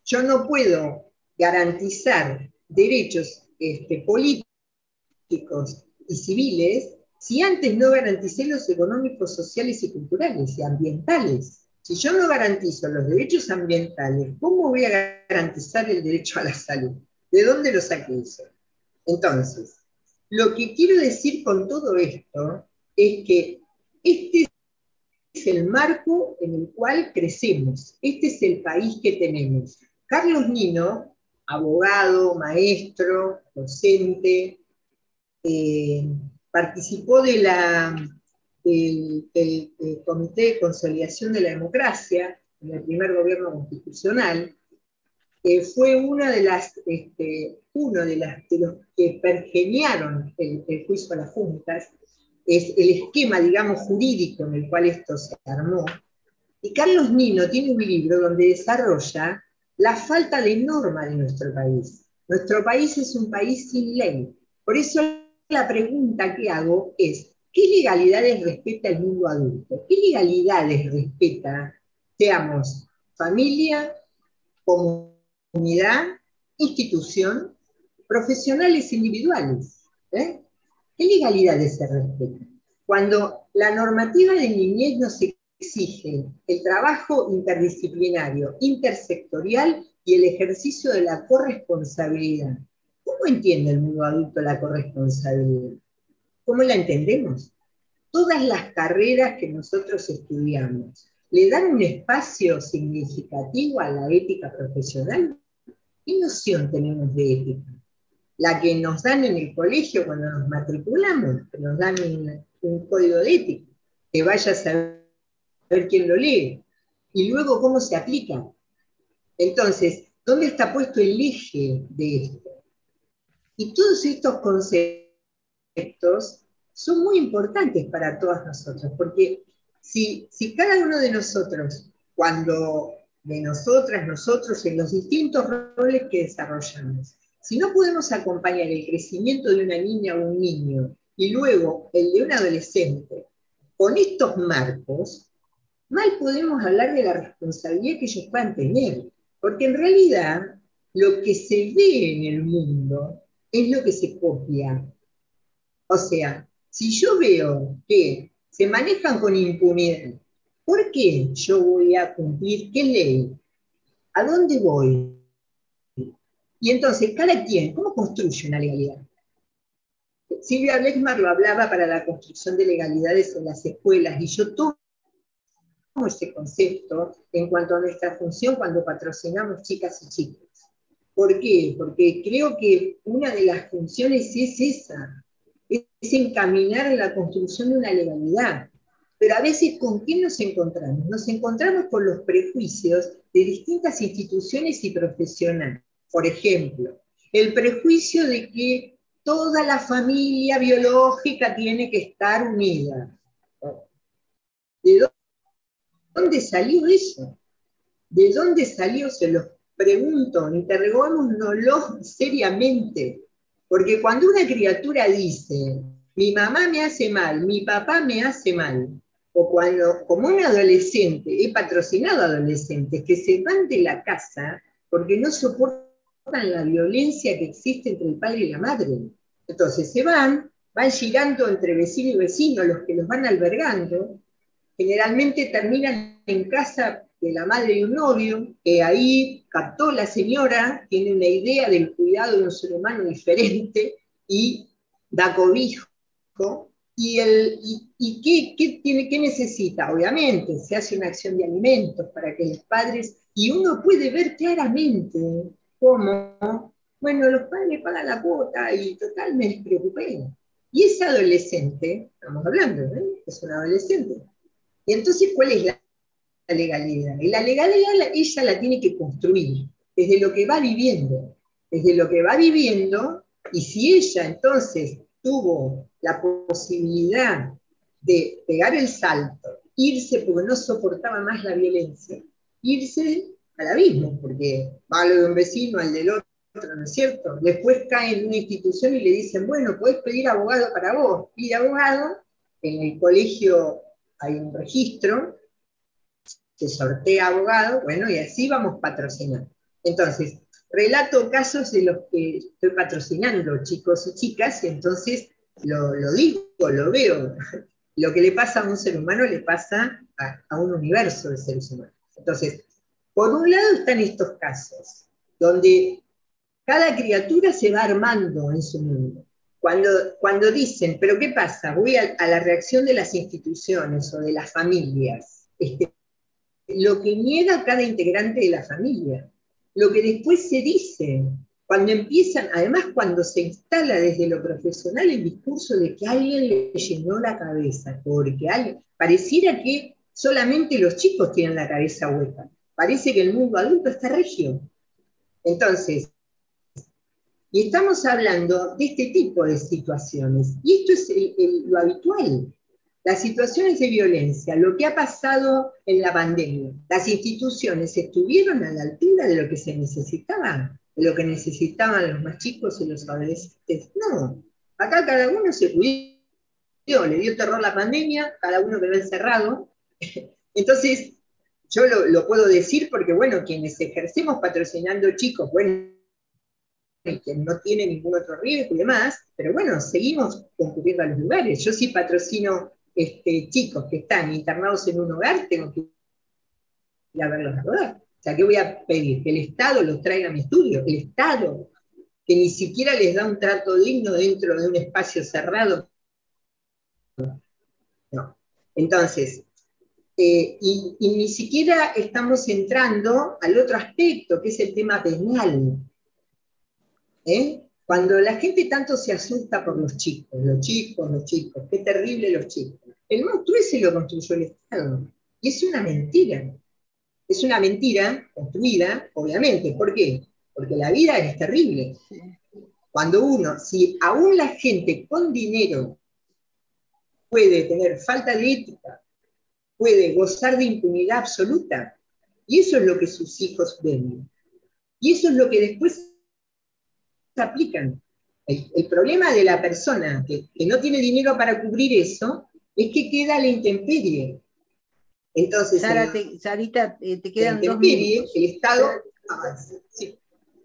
Speaker 3: Yo no puedo garantizar derechos políticos y civiles si antes no garanticé los económicos, sociales y culturales y ambientales. Si yo no garantizo los derechos ambientales, ¿cómo voy a garantizar el derecho a la salud? ¿De dónde lo saqué eso? Entonces, lo que quiero decir con todo esto es que este es el marco en el cual crecemos, este es el país que tenemos. Carlos Nino abogado, maestro, docente, participó del Comité de Consolidación de la Democracia en el primer gobierno constitucional. Fue uno de los que pergeniaron el juicio a las juntas, es el esquema, digamos, jurídico en el cual esto se armó. Y Carlos Nino tiene un libro donde desarrolla la falta de norma de nuestro país. Nuestro país es un país sin ley. Por eso la pregunta que hago es, ¿qué legalidades respeta el mundo adulto? ¿Qué legalidades respeta, seamos familia, comunidad, institución, profesionales individuales? ¿Qué legalidades se respetan? Cuando la normativa de niñez nos exige el trabajo interdisciplinario, intersectorial y el ejercicio de la corresponsabilidad. ¿Cómo entiende el mundo adulto la corresponsabilidad? ¿Cómo la entendemos? Todas las carreras que nosotros estudiamos, ¿le dan un espacio significativo a la ética profesional? ¿Qué noción tenemos de ética? La que nos dan en el colegio cuando nos matriculamos, que nos dan un código de ética, que vaya a saber quién lo lee, y luego cómo se aplica. Entonces, ¿dónde está puesto el eje de esto? Y todos estos conceptos son muy importantes para todas nosotras, porque si cada uno de nosotros, nosotros, en los distintos roles que desarrollamos, si no podemos acompañar el crecimiento de una niña o un niño, y luego el de un adolescente, con estos marcos, mal podemos hablar de la responsabilidad que ellos puedan tener, porque en realidad lo que se ve en el mundo es lo que se copia. O sea, si yo veo que se manejan con impunidad, ¿por qué yo voy a cumplir qué ley? ¿A dónde voy? Y entonces, cada quien, ¿cómo construye una legalidad? Silvia Blexmar lo hablaba para la construcción de legalidades en las escuelas, y yo tomo ese concepto en cuanto a nuestra función cuando patrocinamos chicas y chicos. ¿Por qué? Porque creo que una de las funciones es esa, es encaminar la construcción de una legalidad. Pero a veces, ¿con quién nos encontramos? Nos encontramos con los prejuicios de distintas instituciones y profesionales. Por ejemplo, el prejuicio de que toda la familia biológica tiene que estar unida. ¿De dónde salió eso? ¿De dónde salió? Se los pregunto, interrogámonoslo seriamente. Porque cuando una criatura dice, mi mamá me hace mal, mi papá me hace mal, o cuando, como un adolescente, he patrocinado adolescentes que se van de la casa porque no soportan la violencia que existe entre el padre y la madre. Entonces se van girando entre vecino y vecino, los que los van albergando, generalmente terminan en casa de la madre de un novio, que ahí captó la señora, tiene una idea del cuidado de un ser humano diferente y da cobijo. ¿Qué necesita? Obviamente, se hace una acción de alimentos para que los padres, y uno puede ver claramente cómo, bueno, los padres pagan la cuota y total me despreocupé. Y ese adolescente, estamos hablando, es un adolescente. Y entonces, ¿cuál es la legalidad? Y la legalidad ella la tiene que construir desde lo que va viviendo. Desde lo que va viviendo, y si ella entonces tuvo la posibilidad de pegar el salto, irse porque no soportaba más la violencia, irse al abismo, porque va lo de un vecino, al del otro, ¿no es cierto? Después cae en una institución y le dicen, bueno, podés pedir abogado para vos. Pide abogado, en el colegio hay un registro, se sortea abogado, bueno, y así vamos patrocinando. Entonces, relato casos de los que estoy patrocinando, chicos y chicas, y entonces lo digo, lo veo. Lo que le pasa a un ser humano le pasa a un universo de seres humanos. Entonces, por un lado están estos casos, donde cada criatura se va armando en su mundo. Cuando dicen, ¿pero qué pasa? Voy a la reacción de las instituciones o de las familias. Lo que niega cada integrante de la familia. lo que después se dice. Cuando empiezan, además cuando se instala desde lo profesional el discurso de que alguien le llenó la cabeza, porque pareciera que solamente los chicos tienen la cabeza hueca. Parece que el mundo adulto está regio. Entonces, y estamos hablando de este tipo de situaciones, y esto es lo habitual. Las situaciones de violencia, lo que ha pasado en la pandemia, las instituciones estuvieron a la altura de lo que se necesitaba, de lo que necesitaban los más chicos y los adolescentes. No, acá cada uno se cuidó, le dio terror la pandemia, cada uno quedó encerrado. Entonces, yo lo puedo decir porque, bueno, quienes ejercemos patrocinando chicos, bueno, y que no tiene ningún otro riesgo y demás, pero bueno, seguimos concurriendo a los lugares. Yo sí patrocino chicos que están internados en un hogar, tengo que ir a verlos rodar. O sea, ¿qué voy a pedir? Que el Estado los traiga a mi estudio. El Estado, que ni siquiera les da un trato digno dentro de un espacio cerrado. No. Entonces, y ni siquiera estamos entrando al otro aspecto, que es el tema penal. Cuando la gente tanto se asusta por los chicos, qué terrible los chicos. El monstruo ese lo construyó el Estado. Y es una mentira. Es una mentira construida, obviamente. ¿Por qué? Porque la vida es terrible. Cuando si aún la gente con dinero puede tener falta de ética, puede gozar de impunidad absoluta, y eso es lo que sus hijos ven. Y eso es lo que después se aplican. El problema de la persona que no tiene dinero para cubrir eso es que queda a la intemperie. Entonces,
Speaker 1: Sarita, te quedan 2 minutos.
Speaker 3: El Estado avanza. Sí.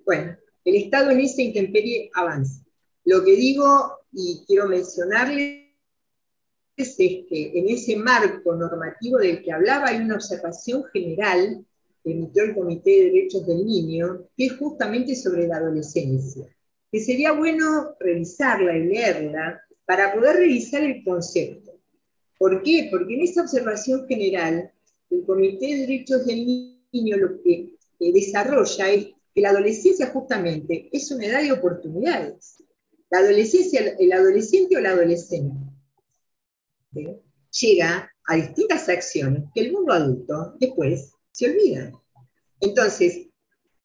Speaker 3: Bueno, el Estado en esa intemperie avanza. Lo que digo, y quiero mencionarles, es que en ese marco normativo del que hablaba hay una observación general que emitió el Comité de Derechos del Niño, que es justamente sobre la adolescencia, que sería bueno revisarla y leerla para poder revisar el concepto. ¿Por qué? Porque en esa observación general, el Comité de Derechos del Niño lo que desarrolla es que la adolescencia justamente es una edad de oportunidades. La adolescencia, el adolescente o la adolescente llega a distintas acciones que el mundo adulto después se olvida. Entonces,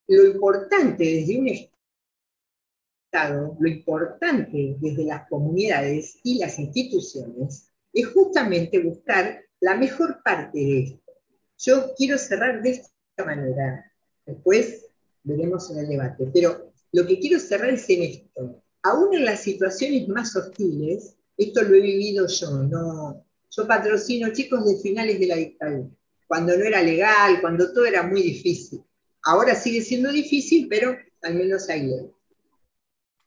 Speaker 3: lo importante desde un Estado, lo importante desde las comunidades y las instituciones, es justamente buscar la mejor parte de esto. Yo quiero cerrar de esta manera, después veremos en el debate, pero lo que quiero cerrar es en esto. Aún en las situaciones más hostiles, esto lo he vivido yo patrocino chicos de finales de la dictadura, cuando no era legal, cuando todo era muy difícil. Ahora sigue siendo difícil, pero al menos hay ley.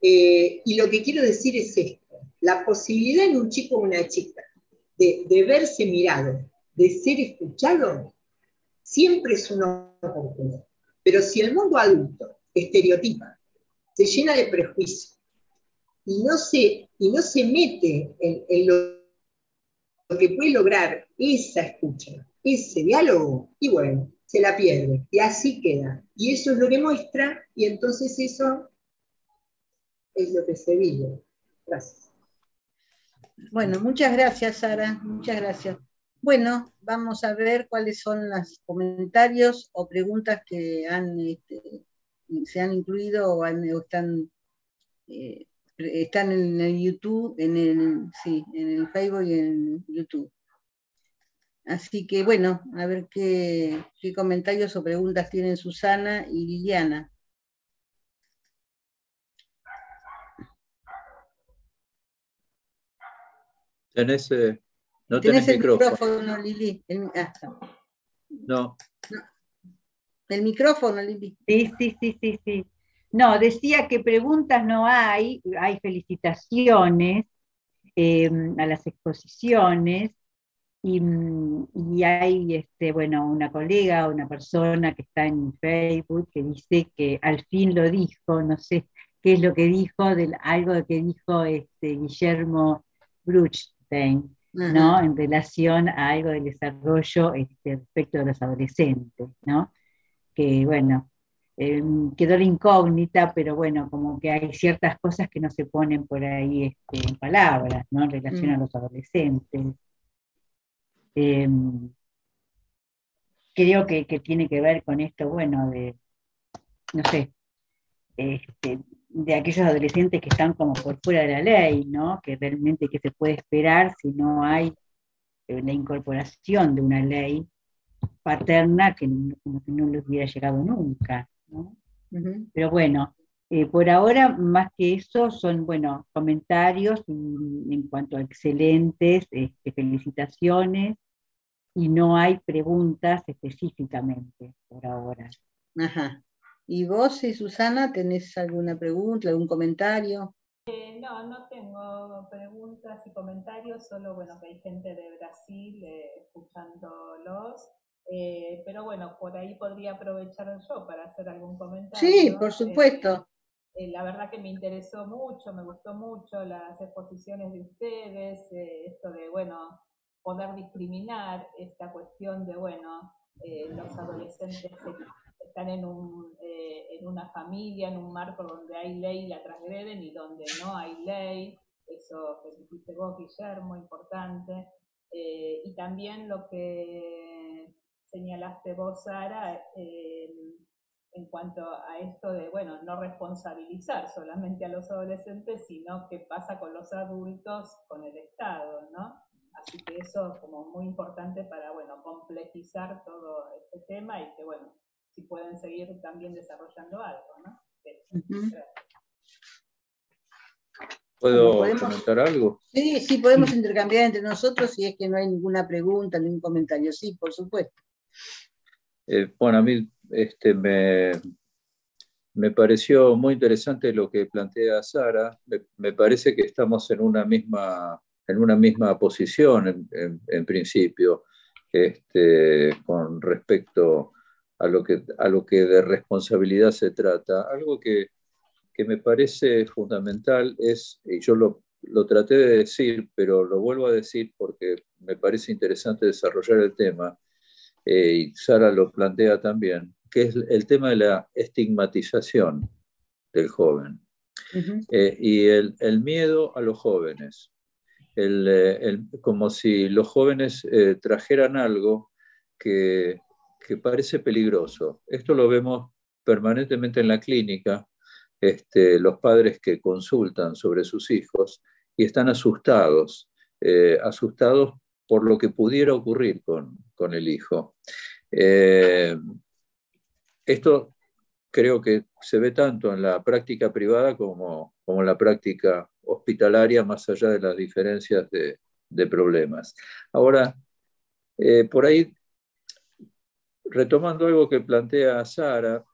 Speaker 3: Y lo que quiero decir es esto, la posibilidad en un chico o una chica de verse mirado, de ser escuchado, siempre es una oportunidad. Pero si el mundo adulto estereotipa, se llena de prejuicios y no se mete en lo que puede lograr esa escucha, ese diálogo, y bueno, se la pierde, y así queda. Y eso es lo que muestra, y entonces eso es lo que se vive. Gracias.
Speaker 1: Bueno, muchas gracias, Sara, muchas gracias. Bueno, vamos a ver cuáles son los comentarios o preguntas que se han incluido o están en el YouTube, en el Facebook y en YouTube. Así que bueno, a ver qué comentarios o preguntas tienen Susana y Liliana.
Speaker 2: No tenés
Speaker 1: el
Speaker 2: micrófono,
Speaker 1: Lili.
Speaker 2: No.
Speaker 1: El micrófono, Lili.
Speaker 4: Sí. No, decía que preguntas no hay felicitaciones a las exposiciones, y hay una colega, una persona que está en Facebook que dice que al fin lo dijo, no sé qué es lo que dijo, algo que dijo Guillermo Bruchstein, ¿no? En relación a algo del desarrollo respecto de los adolescentes, ¿no? Que bueno, quedó la incógnita, pero bueno, como que hay ciertas cosas que no se ponen por ahí en palabras, ¿no? En relación a los adolescentes. Creo que tiene que ver con esto, bueno, no sé, de aquellos adolescentes que están como por fuera de la ley, ¿no? Que realmente qué se puede esperar si no hay la incorporación de una ley paterna que como que no les hubiera llegado nunca, ¿no? Pero bueno, por ahora más que eso son, bueno, comentarios en cuanto a excelentes, felicitaciones, y no hay preguntas específicamente por ahora.
Speaker 1: Ajá. ¿Y vos, Susana, tenés alguna pregunta, algún comentario?
Speaker 5: No tengo preguntas y comentarios, solo bueno que hay gente de Brasil escuchándolos, pero bueno, por ahí podría aprovechar yo para hacer algún comentario.
Speaker 1: Sí, por supuesto.
Speaker 5: La verdad que me interesó mucho, me gustó mucho las exposiciones de ustedes, esto de, bueno, poder discriminar esta cuestión de, bueno, los adolescentes que están en una familia, en un marco donde hay ley y la transgreden y donde no hay ley, eso que dijiste vos, Guillermo, importante, y también lo que señalaste vos, Sara, en cuanto a esto de, bueno, no responsabilizar solamente a los adolescentes, sino qué pasa con los adultos, con el Estado, ¿no? Así que eso es como muy importante para, bueno, complejizar todo este tema y que, bueno, si pueden seguir también desarrollando algo, ¿no?
Speaker 2: ¿Puedo comentar algo?
Speaker 1: Sí, podemos intercambiar entre nosotros si es que no hay ninguna pregunta, ningún comentario. Sí, por supuesto.
Speaker 2: Bueno, a mí me pareció muy interesante lo que plantea Sara. Me parece que estamos en una misma posición en principio, con respecto a lo que de responsabilidad se trata. Algo que me parece fundamental es, y yo lo traté de decir, pero lo vuelvo a decir porque me parece interesante desarrollar el tema, y Sara lo plantea también, que es el tema de la estigmatización del joven. Y el miedo a los jóvenes. Como si los jóvenes trajeran algo que parece peligroso. Esto lo vemos permanentemente en la clínica, los padres que consultan sobre sus hijos y están asustados por lo que pudiera ocurrir con el hijo. Esto creo que se ve tanto en la práctica privada como en la práctica hospitalaria, más allá de las diferencias de problemas. Ahora, por ahí, retomando algo que plantea Sara,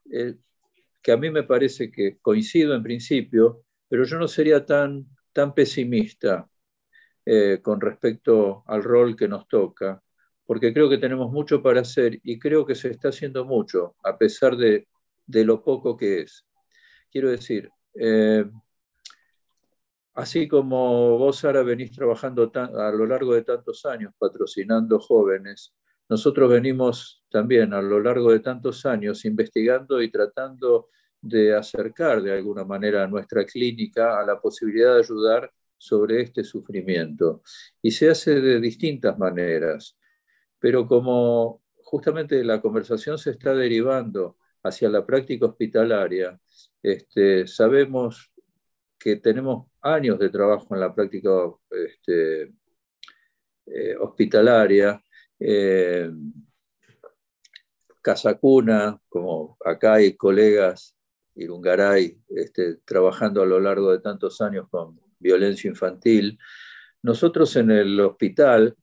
Speaker 2: que a mí me parece que coincido en principio, pero yo no sería tan pesimista con respecto al rol que nos toca, porque creo que tenemos mucho para hacer y creo que se está haciendo mucho, a pesar de lo poco que es. Quiero decir, así como vos, Sara, venís trabajando a lo largo de tantos años patrocinando jóvenes, nosotros venimos también a lo largo de tantos años investigando y tratando de acercar de alguna manera a nuestra clínica a la posibilidad de ayudar sobre este sufrimiento. Y se hace de distintas maneras, pero como justamente la conversación se está derivando hacia la práctica hospitalaria, sabemos que tenemos años de trabajo en la práctica hospitalaria, Casa Cuna, como acá hay colegas, Irungaray, trabajando a lo largo de tantos años con violencia infantil. Nosotros en el hospital,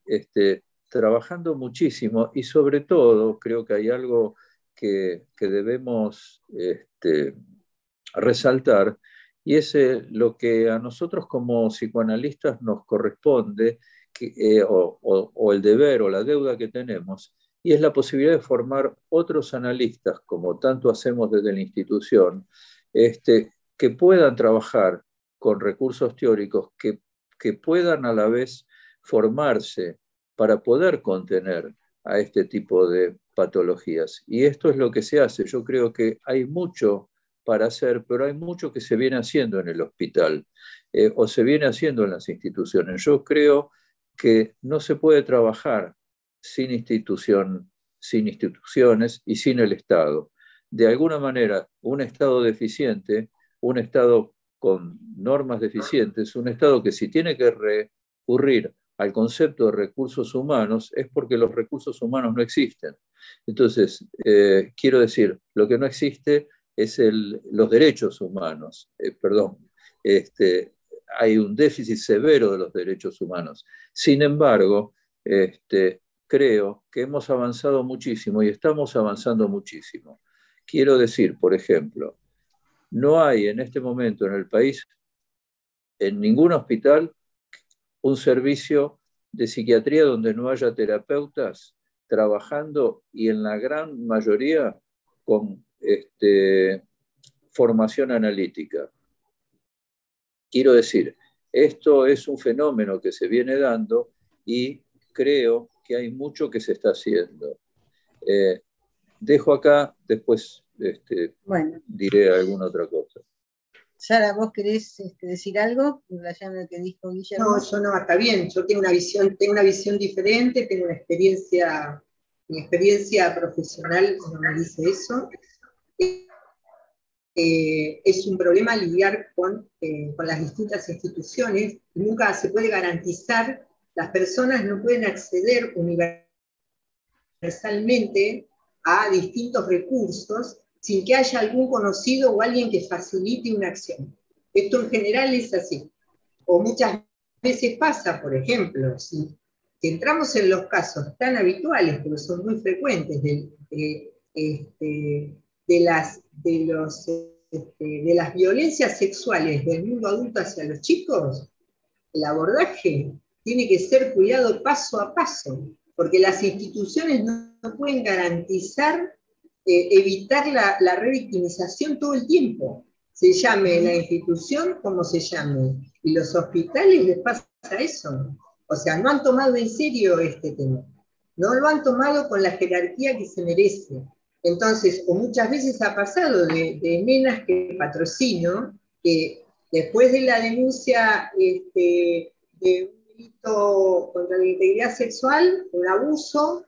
Speaker 2: trabajando muchísimo y sobre todo creo que hay algo que debemos resaltar, y es lo que a nosotros como psicoanalistas nos corresponde, o el deber o la deuda que tenemos, y es la posibilidad de formar otros analistas, como tanto hacemos desde la institución, que puedan trabajar con recursos teóricos, que puedan a la vez formarse para poder contener a este tipo de patologías. Y esto es lo que se hace. Yo creo que hay mucho para hacer, pero hay mucho que se viene haciendo en el hospital o se viene haciendo en las instituciones. Yo creo que no se puede trabajar sin instituciones y sin el Estado. De alguna manera, un Estado deficiente, un Estado con normas deficientes, un Estado que si tiene que recurrir al concepto de recursos humanos es porque los recursos humanos no existen. Entonces, quiero decir, lo que no existe es los derechos humanos. Hay un déficit severo de los derechos humanos. Sin embargo, creo que hemos avanzado muchísimo y estamos avanzando muchísimo. Quiero decir, por ejemplo, no hay en este momento en el país, en ningún hospital, un servicio de psiquiatría donde no haya terapeutas trabajando y en la gran mayoría con formación analítica. Quiero decir, esto es un fenómeno que se viene dando y creo que hay mucho que se está haciendo. Dejo acá, después diré alguna otra cosa.
Speaker 1: Sara, ¿vos querés decir algo en relación a lo que dijo Guillermo?
Speaker 3: No, yo no, está bien. Yo tengo una visión diferente, tengo mi experiencia profesional no me dice eso. Es un problema lidiar con las distintas instituciones. Nunca se puede garantizar, las personas no pueden acceder universalmente a distintos recursos sin que haya algún conocido o alguien que facilite una acción. Esto en general es así. O muchas veces pasa, por ejemplo, si entramos en los casos tan habituales, porque son muy frecuentes, de las violencias sexuales del mundo adulto hacia los chicos, el abordaje tiene que ser cuidado paso a paso, porque las instituciones no pueden garantizar evitar la revictimización todo el tiempo, se llame la institución como se llame, y los hospitales les pasa eso. O sea, no han tomado en serio este tema, no lo han tomado con la jerarquía que se merece. Entonces, o muchas veces ha pasado de nenas que patrocino, que después de la denuncia de un delito contra la integridad sexual, un abuso,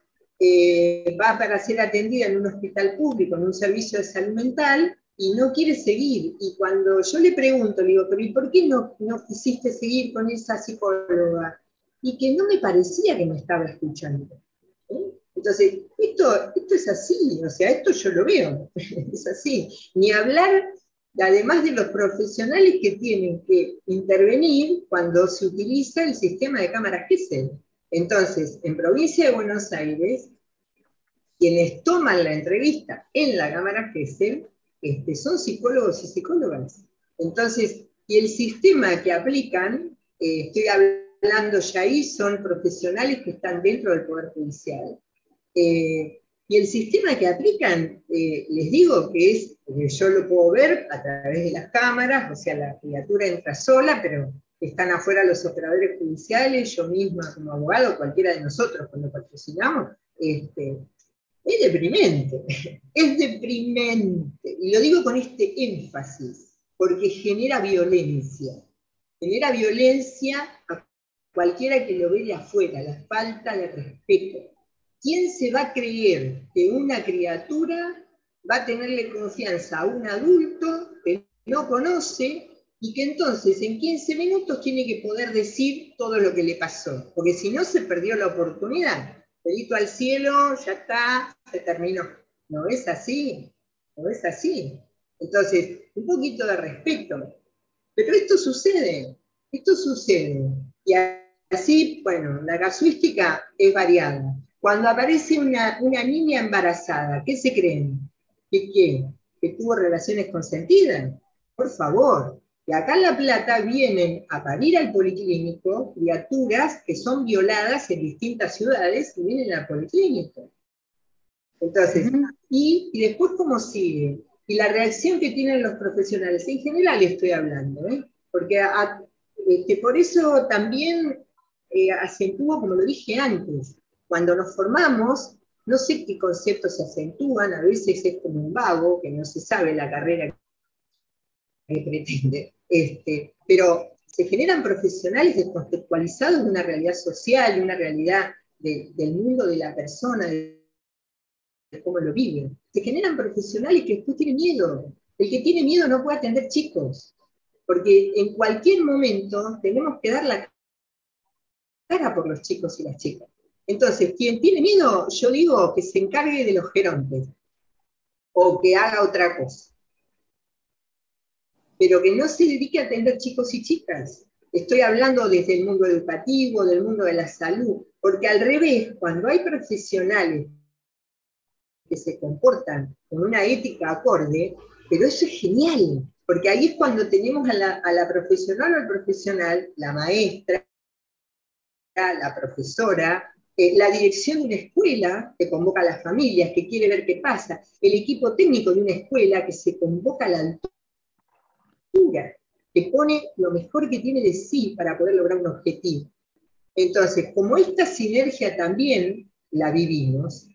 Speaker 3: va para ser atendida en un hospital público, en un servicio de salud mental, y no quiere seguir. Y cuando yo le pregunto, le digo, pero ¿y por qué no quisiste seguir con esa psicóloga? Y que no me parecía que me estaba escuchando. Entonces, esto es así, o sea, esto yo lo veo, es así. Ni hablar, además de los profesionales que tienen que intervenir cuando se utiliza el sistema de cámaras Gesell. Entonces, en Provincia de Buenos Aires, quienes toman la entrevista en la cámara Gesell son psicólogos y psicólogas. Entonces, y el sistema que aplican, estoy hablando ya ahí, son profesionales que están dentro del Poder Judicial. Y el sistema que aplican, les digo que es, yo lo puedo ver a través de las cámaras, o sea, la criatura entra sola, pero están afuera los operadores judiciales, yo misma como abogado, cualquiera de nosotros cuando patrocinamos, es deprimente, es deprimente. Y lo digo con este énfasis, porque genera violencia a cualquiera que lo ve de afuera, la falta de respeto. ¿Quién se va a creer que una criatura va a tenerle confianza a un adulto que no conoce y que entonces en 15 minutos tiene que poder decir todo lo que le pasó? Porque si no, se perdió la oportunidad. Dedito al cielo, ya está, se terminó. ¿No es así? ¿No es así? Entonces, un poquito de respeto. Pero esto sucede. Y así, bueno, la casuística es variada. Cuando aparece una niña embarazada, ¿qué se creen? ¿Que tuvo relaciones consentidas? Por favor. Y acá en La Plata vienen a parir al policlínico criaturas que son violadas en distintas ciudades y vienen al policlínico. Entonces, y después ¿cómo sigue? Y la reacción que tienen los profesionales, en general estoy hablando, porque por eso también acentúo, como lo dije antes, cuando nos formamos, No sé qué conceptos se acentúan, a veces es como un vago, que no se sabe la carrera que pretende, pero se generan profesionales descontextualizados de una realidad social, de una realidad del mundo de la persona, de cómo lo viven. Se generan profesionales que después tienen miedo. El que tiene miedo no puede atender chicos, porque en cualquier momento tenemos que dar la cara por los chicos y las chicas. Entonces, quien tiene miedo, yo digo que se encargue de los gerontes, o que haga otra cosa, pero que no se dedique a atender chicos y chicas. Estoy hablando desde el mundo educativo, del mundo de la salud, porque al revés, cuando hay profesionales que se comportan con una ética acorde, pero eso es genial, porque ahí es cuando tenemos a la profesional o al profesional, la maestra, la profesora, la dirección de una escuela que convoca a las familias, que quiere ver qué pasa, el equipo técnico de una escuela que se convoca a la altura, que pone lo mejor que tiene de sí para poder lograr un objetivo. Entonces, como esta sinergia también la vivimos,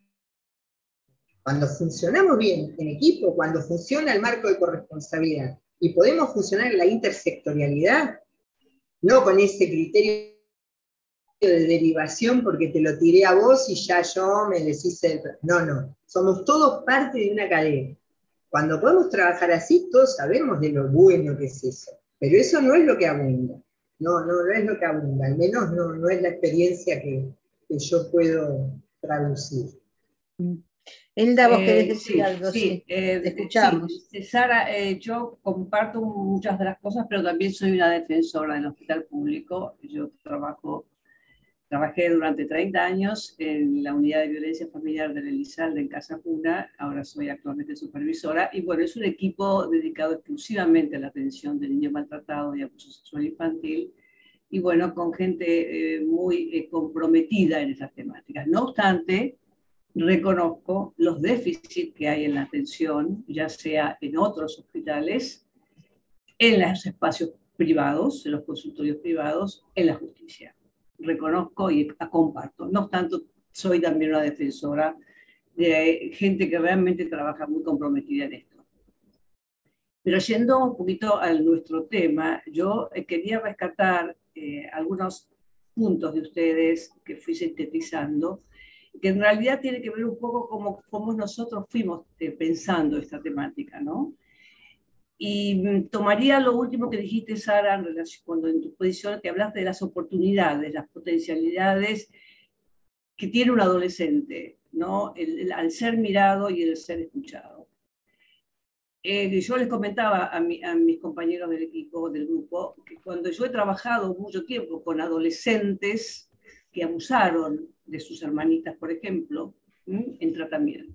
Speaker 3: cuando funcionamos bien en equipo, cuando funciona el marco de corresponsabilidad y podemos funcionar en la intersectorialidad, no con ese criterio de derivación porque te lo tiré a vos y ya yo me deshice. No, somos todos parte de una cadena. Cuando podemos trabajar así, todos sabemos de lo bueno que es eso, pero eso no es lo que abunda, no es lo que abunda, al menos no es la experiencia que yo puedo traducir.
Speaker 1: Hilda, vos querés decir algo, sí, te escuchamos.
Speaker 6: Sí, Sara, yo comparto muchas de las cosas, pero también soy una defensora del hospital público. Yo trabajé durante 30 años en la unidad de violencia familiar del Elizalde en Casa Puna, ahora soy actualmente supervisora, y bueno, es un equipo dedicado exclusivamente a la atención de niños maltratados y abuso sexual infantil, y bueno, con gente muy comprometida en esas temáticas. No obstante, reconozco los déficits que hay en la atención, ya sea en otros hospitales, en los espacios privados, en los consultorios privados, en la justicia. Reconozco y comparto. No obstante, soy también una defensora de gente que realmente trabaja muy comprometida en esto. Pero yendo un poquito a nuestro tema, yo quería rescatar algunos puntos de ustedes que fui sintetizando, que en realidad tiene que ver un poco cómo nosotros fuimos pensando esta temática, ¿no? Y tomaría lo último que dijiste, Sara, en relación, cuando en tu posición que hablaste de las oportunidades, las potencialidades que tiene un adolescente, ¿no? Al ser mirado y el ser escuchado. Yo les comentaba a mis compañeros del equipo, del grupo, que cuando yo he trabajado mucho tiempo con adolescentes que abusaron de sus hermanitas, por ejemplo, en tratamientos.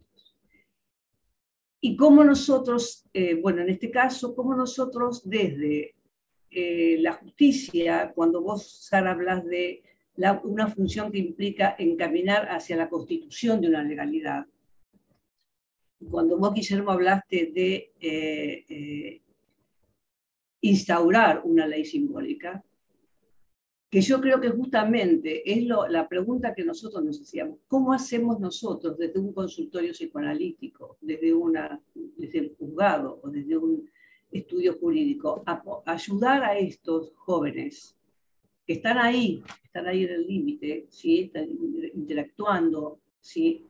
Speaker 6: Y cómo nosotros, bueno, en este caso, cómo nosotros desde la justicia, cuando vos, Sara, hablas de una función que implica encaminar hacia la constitución de una legalidad, cuando vos, Guillermo, hablaste de instaurar una ley simbólica, que yo creo que justamente es la pregunta que nosotros nos hacíamos. ¿Cómo hacemos nosotros desde un consultorio psicoanalítico, desde el juzgado o desde un estudio jurídico, ayudar a estos jóvenes que están ahí en el límite, ¿sí? Están interactuando, ¿sí?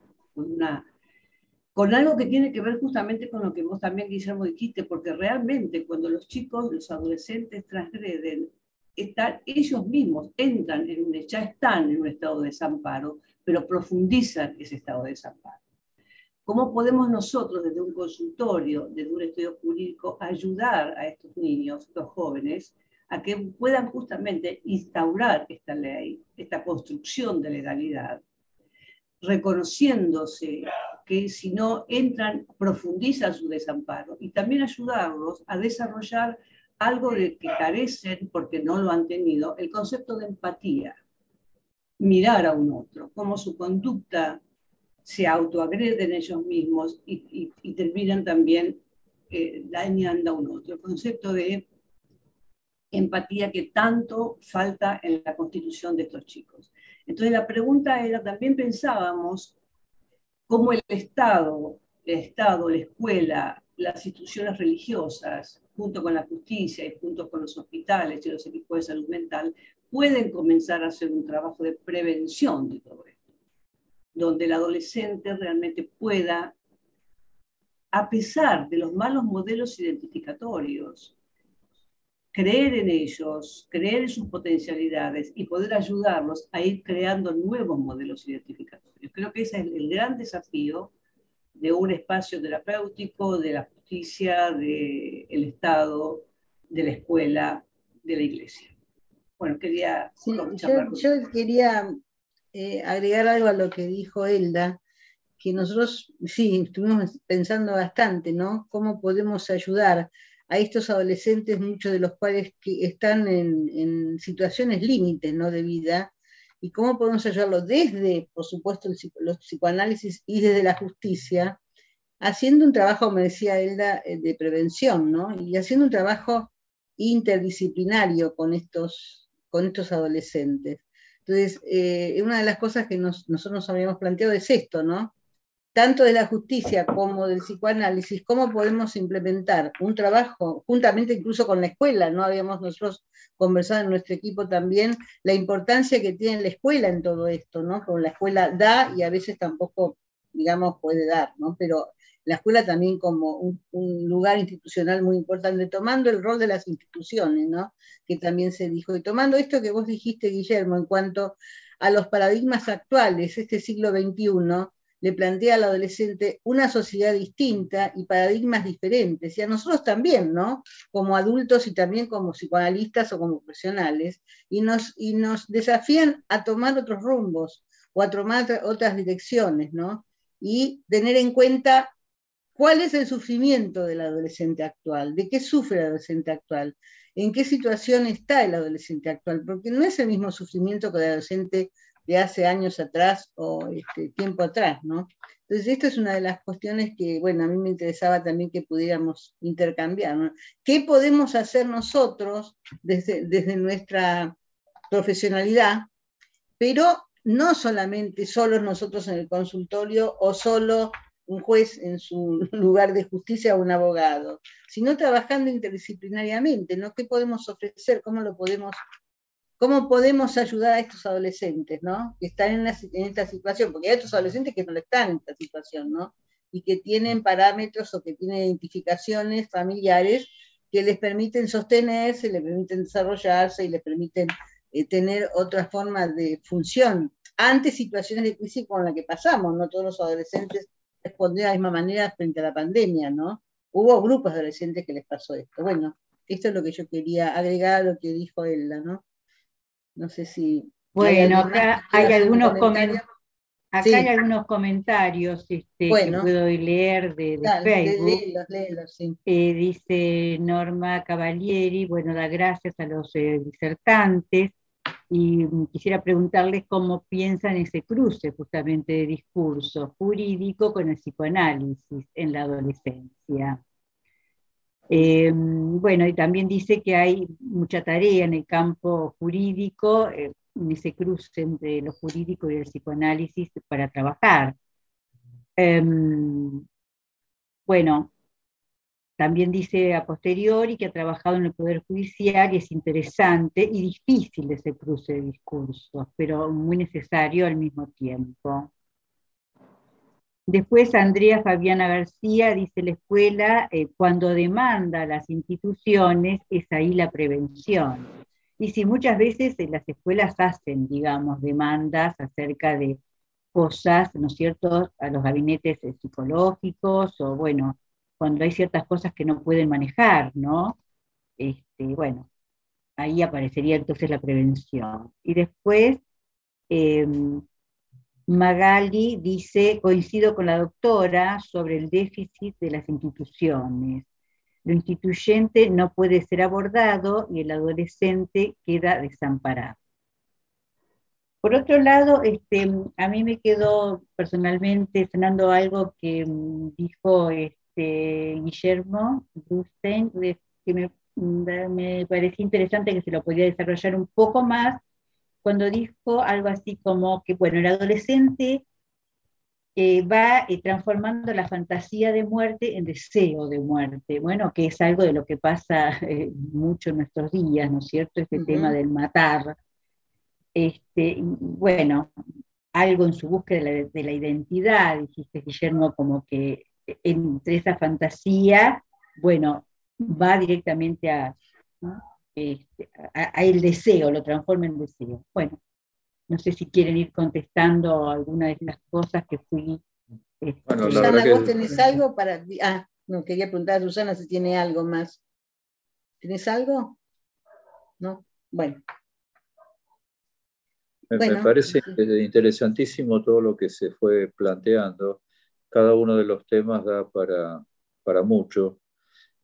Speaker 6: con algo que tiene que ver justamente con lo que vos también, Guillermo, dijiste, porque realmente cuando los chicos, los adolescentes transgreden, ellos mismos ya están en un estado de desamparo, pero profundizan ese estado de desamparo. ¿Cómo podemos nosotros, desde un consultorio, desde un estudio jurídico, ayudar a estos niños, estos jóvenes, a que puedan justamente instaurar esta ley, esta construcción de legalidad, reconociéndose que si no entran, profundizan su desamparo, y también ayudarlos a desarrollar algo de que carecen porque no lo han tenido, el concepto de empatía, mirar a un otro, cómo su conducta se autoagreden ellos mismos y terminan también dañando a un otro. El concepto de empatía que tanto falta en la constitución de estos chicos. Entonces la pregunta era, también pensábamos cómo el Estado, la escuela, las instituciones religiosas, junto con la justicia y junto con los hospitales y los equipos de salud mental, pueden comenzar a hacer un trabajo de prevención de todo esto, donde el adolescente realmente pueda, a pesar de los malos modelos identificatorios, creer en ellos, creer en sus potencialidades y poder ayudarlos a ir creando nuevos modelos identificatorios. Creo que ese es el gran desafío de un espacio terapéutico, de la justicia, del Estado, de la escuela, de la iglesia. Bueno, quería
Speaker 1: yo quería agregar algo a lo que dijo Elda, que nosotros sí estuvimos pensando bastante, ¿no? Cómo podemos ayudar a estos adolescentes, muchos de los cuales que están en situaciones límites, ¿no?, de vida, y cómo podemos ayudarlos desde, por supuesto, los psicoanálisis y desde la justicia, haciendo un trabajo, como decía Elda, de prevención, ¿no? Y haciendo un trabajo interdisciplinario con estos adolescentes. Entonces, una de las cosas que nosotros nos habíamos planteado es esto, ¿no? Tanto de la justicia como del psicoanálisis, cómo podemos implementar un trabajo, juntamente incluso con la escuela, ¿no? Habíamos nosotros conversado en nuestro equipo también la importancia que tiene la escuela en todo esto, ¿no? Como la escuela da y a veces tampoco, digamos, puede dar, ¿no? Pero la escuela también como un lugar institucional muy importante, tomando el rol de las instituciones, ¿no? Que también se dijo, y tomando esto que vos dijiste, Guillermo, en cuanto a los paradigmas actuales, este siglo XXI, le plantea al adolescente una sociedad distinta y paradigmas diferentes, y a nosotros también, ¿no? Como adultos y también como psicoanalistas o como profesionales, y nos desafían a tomar otros rumbos o a tomar otras direcciones, ¿no? Y tener en cuenta cuál es el sufrimiento del adolescente actual, de qué sufre el adolescente actual, en qué situación está el adolescente actual, porque no es el mismo sufrimiento que el adolescente de hace años atrás o tiempo atrás, ¿no? Entonces, esta es una de las cuestiones que, bueno, a mí me interesaba también que pudiéramos intercambiar, ¿no? ¿Qué podemos hacer nosotros desde nuestra profesionalidad, pero no solamente solos nosotros en el consultorio o solo un juez en su lugar de justicia o un abogado, sino trabajando interdisciplinariamente, ¿no? ¿Qué podemos ofrecer? ¿Cómo podemos ayudar a estos adolescentes, ¿no? Que están en esta situación? Porque hay otros adolescentes que no están en esta situación, ¿no? Y que tienen parámetros o que tienen identificaciones familiares que les permiten sostenerse, les permiten desarrollarse y les permiten tener otra forma de función ante situaciones de crisis con las que pasamos, ¿no? Todos los adolescentes respondieron de la misma manera frente a la pandemia, ¿no? Hubo grupos de adolescentes que les pasó esto. Bueno, esto es lo que yo quería agregar a lo que dijo Elda, ¿no? No sé si...
Speaker 4: Bueno, acá hay algunos comentarios. Acá
Speaker 1: sí.
Speaker 4: hay algunos comentarios
Speaker 1: bueno,
Speaker 4: que puedo leer de
Speaker 1: dale,
Speaker 4: Facebook.
Speaker 1: léelos, sí.
Speaker 4: Dice Norma Cavalieri, bueno, da gracias a los disertantes, y quisiera preguntarles cómo piensan ese cruce justamente de discurso jurídico con el psicoanálisis en la adolescencia. Bueno, y también dice que hay mucha tarea en el campo jurídico, en ese cruce entre lo jurídico y el psicoanálisis para trabajar. Bueno, también dice a posteriori que ha trabajado en el Poder Judicial y es interesante y difícil ese cruce de discursos, pero muy necesario al mismo tiempo. Después Andrea Fabiana García dice la escuela cuando demanda a las instituciones es ahí la prevención. Y si muchas veces las escuelas hacen, digamos, demandas acerca de cosas, ¿no es cierto?, a los gabinetes psicológicos, o bueno, cuando hay ciertas cosas que no pueden manejar, ¿no? Bueno, ahí aparecería entonces la prevención. Y después Magali dice, coincido con la doctora sobre el déficit de las instituciones. Lo instituyente no puede ser abordado y el adolescente queda desamparado. Por otro lado, a mí me quedó personalmente sonando algo que dijo Guillermo Dustein, que me parecía interesante, que se lo podía desarrollar un poco más, cuando dijo algo así como que, bueno, el adolescente va transformando la fantasía de muerte en deseo de muerte, bueno, que es algo de lo que pasa mucho en nuestros días, ¿no es cierto? Este tema del matar. Y bueno, algo en su búsqueda de la identidad, dijiste, Guillermo, como que entre esa fantasía, bueno, va directamente ¿no? A el deseo, lo transforma en deseo. Bueno, no sé si quieren ir contestando alguna de estas cosas que fui...
Speaker 2: Bueno,
Speaker 1: Susana, ¿vos tenés algo para...? Ah, no, quería preguntar a Susana si tiene algo más. ¿Tenés algo? ¿No? Bueno.
Speaker 2: Me parece interesantísimo todo lo que se fue planteando. Cada uno de los temas da para mucho.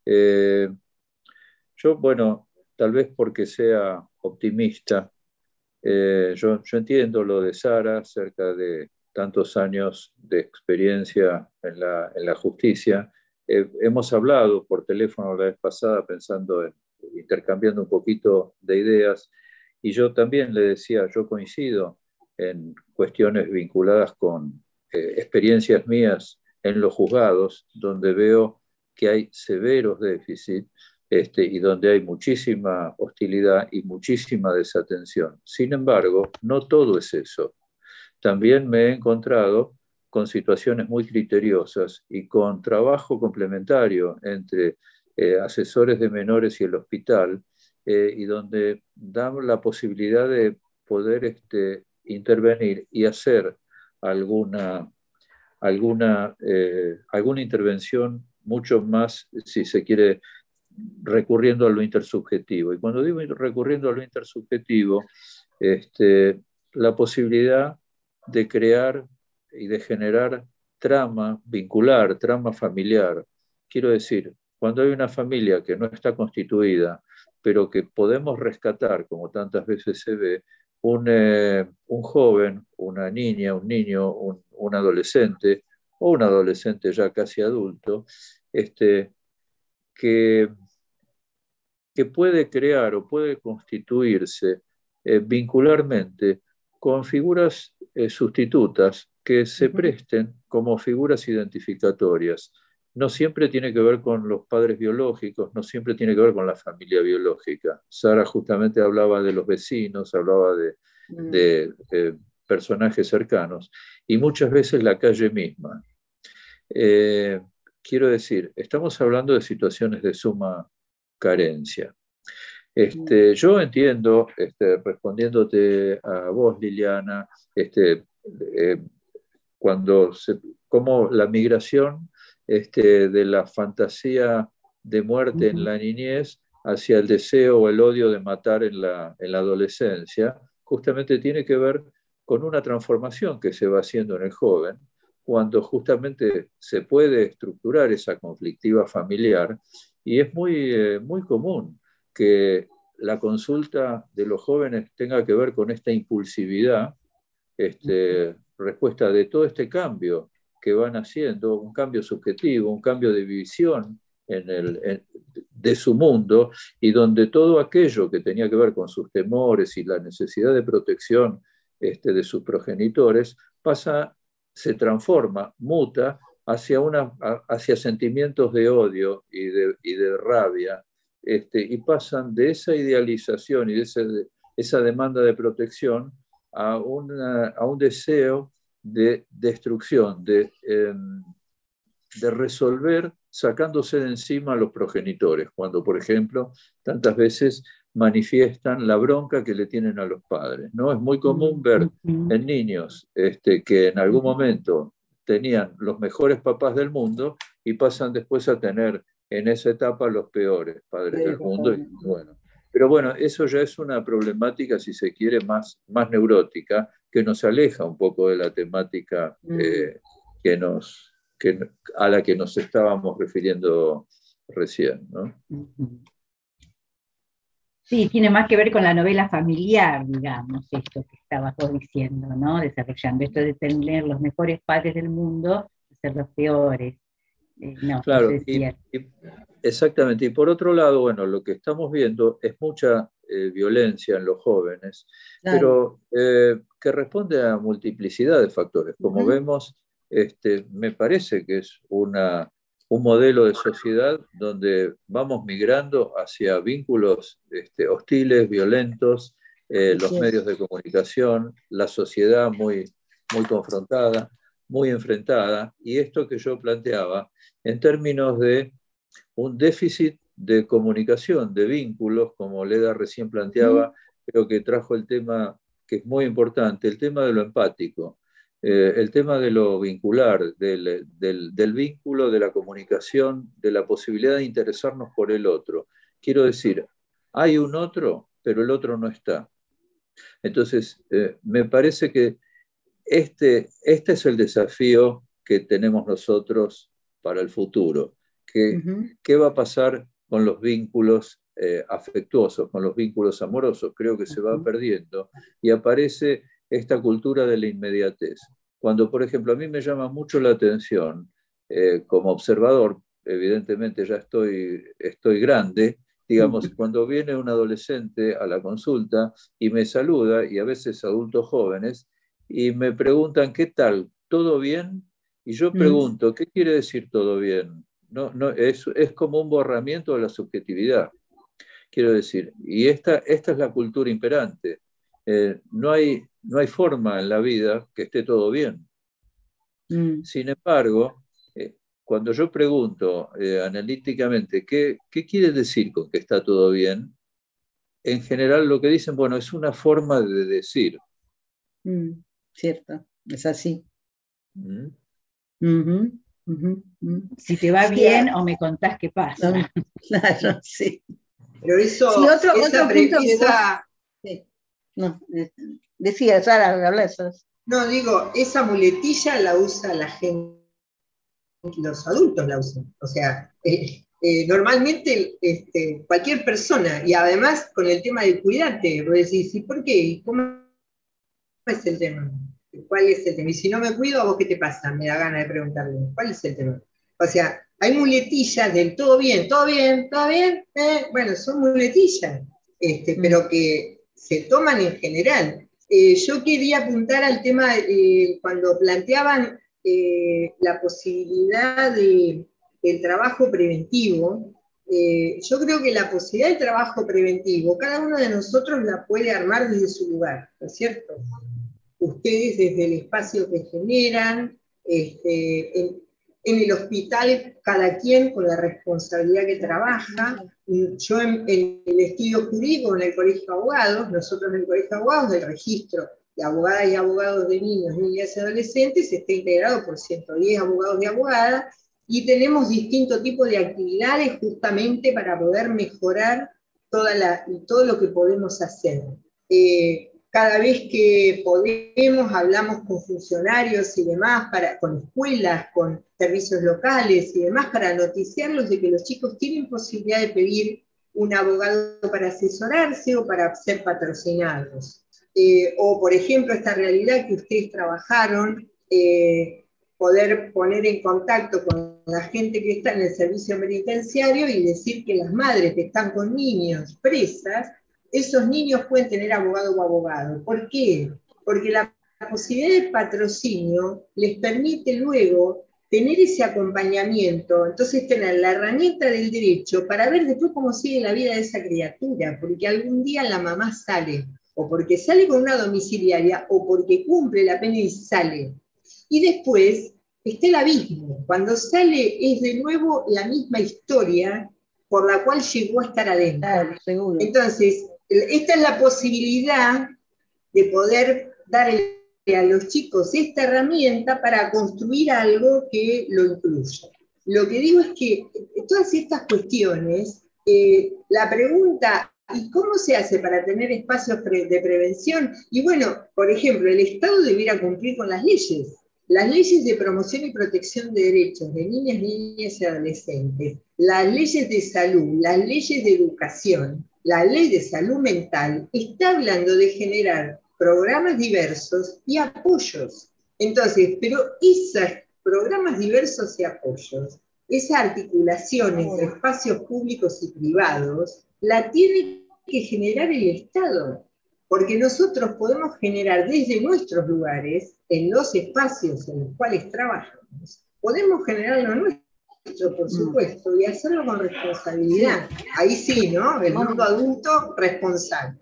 Speaker 2: Yo, bueno, tal vez porque sea optimista, yo entiendo lo de Sara, cerca de tantos años de experiencia en la justicia. Hemos hablado por teléfono la vez pasada pensando intercambiando un poquito de ideas, y yo también le decía, yo coincido en cuestiones vinculadas con experiencias mías en los juzgados, donde veo que hay severos déficits y donde hay muchísima hostilidad y muchísima desatención. Sin embargo, no todo es eso. También me he encontrado con situaciones muy criteriosas y con trabajo complementario entre asesores de menores y el hospital, y donde dan la posibilidad de poder intervenir y hacer alguna intervención mucho más, si se quiere, recurriendo a lo intersubjetivo. Y cuando digo recurriendo a lo intersubjetivo, la posibilidad de crear y de generar trama vincular, trama familiar. Quiero decir, cuando hay una familia que no está constituida, pero que podemos rescatar, como tantas veces se ve, un joven, una niña, un niño, un adolescente, o un adolescente ya casi adulto, que puede crear o puede constituirse vincularmente con figuras sustitutas que se presten como figuras identificatorias. No siempre tiene que ver con los padres biológicos, no siempre tiene que ver con la familia biológica. Sara justamente hablaba de los vecinos, hablaba de personajes cercanos, y muchas veces la calle misma. Quiero decir, estamos hablando de situaciones de suma carencia. Yo entiendo, respondiéndote a vos, Liliana, cómo la migración de la fantasía de muerte en la niñez hacia el deseo o el odio de matar en la adolescencia, justamente tiene que ver con una transformación que se va haciendo en el joven, cuando justamente se puede estructurar esa conflictiva familiar, y es muy común que la consulta de los jóvenes tenga que ver con esta impulsividad, respuesta de todo este cambio que van haciendo, un cambio subjetivo, un cambio de visión de su mundo, y donde todo aquello que tenía que ver con sus temores y la necesidad de protección de sus progenitores se transforma, muta hacia sentimientos de odio y de rabia, y pasan de esa idealización y de esa demanda de protección a un deseo de destrucción, de resolver sacándose de encima a los progenitores, cuando, por ejemplo, tantas veces manifiestan la bronca que le tienen a los padres, ¿no? Es muy común ver en niños que en algún momento tenían los mejores papás del mundo y pasan después a tener en esa etapa los peores padres del mundo. Y bueno, pero bueno, eso ya es una problemática, si se quiere, más neurótica, que nos aleja un poco de la temática a la que nos estábamos refiriendo recién, ¿no?
Speaker 4: Sí, tiene más que ver con la novela familiar, digamos, esto que estabas vos diciendo, ¿no? Desarrollando esto de tener los mejores padres del mundo, ser los peores. No,
Speaker 2: claro,
Speaker 4: eso es cierto.
Speaker 2: Exactamente. Y por otro lado, bueno, lo que estamos viendo es mucha violencia en los jóvenes, claro, pero que responde a multiplicidad de factores. Como vemos, me parece que es un modelo de sociedad donde vamos migrando hacia vínculos hostiles, violentos, los medios de comunicación, la sociedad muy, muy confrontada, muy enfrentada, y esto que yo planteaba en términos de un déficit de comunicación, de vínculos, como Leda recién planteaba, creo que trajo el tema que es muy importante, el tema de lo empático, el tema de lo vincular, del vínculo, de la comunicación, de la posibilidad de interesarnos por el otro. Quiero decir, hay un otro, pero el otro no está. Entonces, me parece que este es el desafío que tenemos nosotros para el futuro. ¿Qué va a pasar con los vínculos afectuosos, con los vínculos amorosos? Creo que se va perdiendo y aparece esta cultura de la inmediatez. Cuando, por ejemplo, a mí me llama mucho la atención, como observador, evidentemente ya estoy grande, digamos, cuando viene un adolescente a la consulta y me saluda, y a veces adultos jóvenes, y me preguntan, ¿qué tal? ¿Todo bien? Y yo pregunto, ¿qué quiere decir todo bien? No, es como un borramiento de la subjetividad, quiero decir. Y esta es la cultura imperante. No hay forma en la vida que esté todo bien. Sin embargo, cuando yo pregunto analíticamente, ¿qué quiere decir con que está todo bien? En general lo que dicen, bueno, es una forma de decir.
Speaker 1: Cierto, es así.
Speaker 4: Si te va bien o me contás qué pasa.
Speaker 1: Claro, sí.
Speaker 3: Pero eso,
Speaker 1: sí, otro
Speaker 3: esa
Speaker 1: premisa... Sí. No, decía, Sara, habla eso.
Speaker 3: No, digo, esa muletilla la usa la gente, los adultos la usan. O sea, normalmente cualquier persona, y además con el tema de cuidarte, vos decís, ¿y por qué? ¿Cómo es el tema? ¿Cuál es el tema? Y si no me cuido, ¿a vos qué te pasa? Me da ganas de preguntarle, ¿cuál es el tema? O sea, hay muletillas del todo bien, todo bien, todo bien, bueno, son muletillas, pero que se toman en general. Yo quería apuntar al tema, cuando planteaban la posibilidad del trabajo preventivo. Yo creo que la posibilidad del trabajo preventivo, cada uno de nosotros la puede armar desde su lugar, ¿no es cierto? Ustedes desde el espacio que generan, en el hospital cada quien con la responsabilidad que trabaja. Yo en el estudio jurídico, en el Colegio de Abogados, nosotros en el Colegio de Abogados, el registro de abogadas y abogados de niños, niñas y adolescentes está integrado por 110 abogados y abogadas, y tenemos distintos tipos de actividades justamente para poder mejorar todo lo que podemos hacer. Cada vez que podemos, hablamos con funcionarios y demás, con escuelas, con servicios locales y demás, para noticiarlos de que los chicos tienen posibilidad de pedir un abogado para asesorarse o para ser patrocinados. O, por ejemplo, esta realidad que ustedes trabajaron, poder poner en contacto con la gente que está en el servicio penitenciario y decir que las madres que están con niños presas, esos niños pueden tener abogado o abogado. ¿Por qué? Porque la posibilidad de patrocinio les permite luego tener ese acompañamiento, entonces tener la herramienta del derecho para ver después cómo sigue la vida de esa criatura, porque algún día la mamá sale, o porque sale con una domiciliaria, o porque cumple la pena y sale. Y después está el abismo. Cuando sale es de nuevo la misma historia por la cual llegó a estar adentro.
Speaker 1: Claro, seguro.
Speaker 3: Entonces, esta es la posibilidad de poder darle a los chicos esta herramienta para construir algo que lo incluya. Lo que digo es que todas estas cuestiones, la pregunta, ¿y cómo se hace para tener espacios de prevención? Y bueno, por ejemplo, el Estado debiera cumplir con las leyes de promoción y protección de derechos de niñas, niñas y adolescentes, las leyes de salud, las leyes de educación, la ley de salud mental, está hablando de generar programas diversos y apoyos. Entonces, pero esos programas diversos y apoyos, esa articulación entre espacios públicos y privados, la tiene que generar el Estado. porque nosotros podemos generar desde nuestros lugares, en los espacios en los cuales trabajamos, podemos generar lo nuestro, por supuesto, y hacerlo con responsabilidad. Ahí sí, ¿no? El mundo adulto responsable.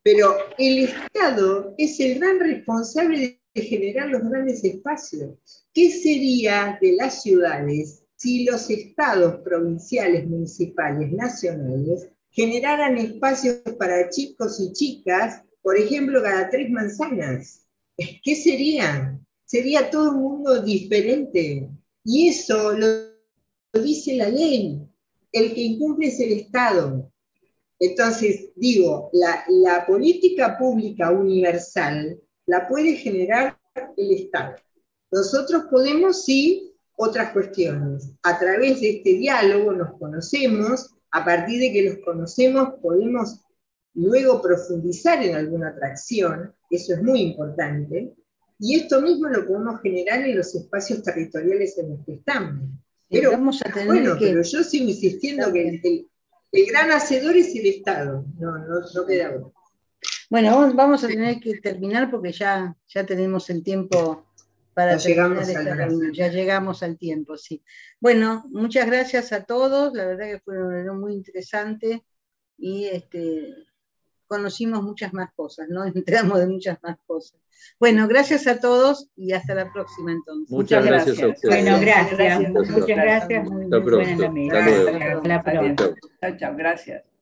Speaker 3: Pero el Estado es el gran responsable de generar los grandes espacios. ¿Qué sería de las ciudades si los estados provinciales, municipales, nacionales, generaran espacios para chicos y chicas, por ejemplo, cada 3 manzanas? ¿Qué sería? Sería todo un mundo diferente. Y eso lo dice la ley. El que incumple es el Estado. Entonces, digo, la política pública universal la puede generar el Estado. Nosotros podemos, sí, otras cuestiones. A través de este diálogo nos conocemos, a partir de que los conocemos podemos luego profundizar en alguna otra acción, eso es muy importante, y esto mismo lo podemos generar en los espacios territoriales en los que estamos. Pero,
Speaker 1: vamos a tener
Speaker 3: bueno, pero yo sigo insistiendo que el gran hacedor es el Estado, no queda otra.
Speaker 1: Bueno, vamos a tener que terminar porque ya tenemos el tiempo para terminar esta reunión. Ya llegamos al tiempo, sí. Bueno, muchas gracias a todos, la verdad que fue una reunión muy interesante y conocimos muchas más cosas, ¿no? Enteramos de muchas más cosas. Bueno, gracias a todos y hasta la próxima entonces.
Speaker 2: Muchas gracias a ustedes.
Speaker 4: Bueno, gracias. Muchas gracias. Muy buena la mesa.
Speaker 6: Chao, chao, gracias.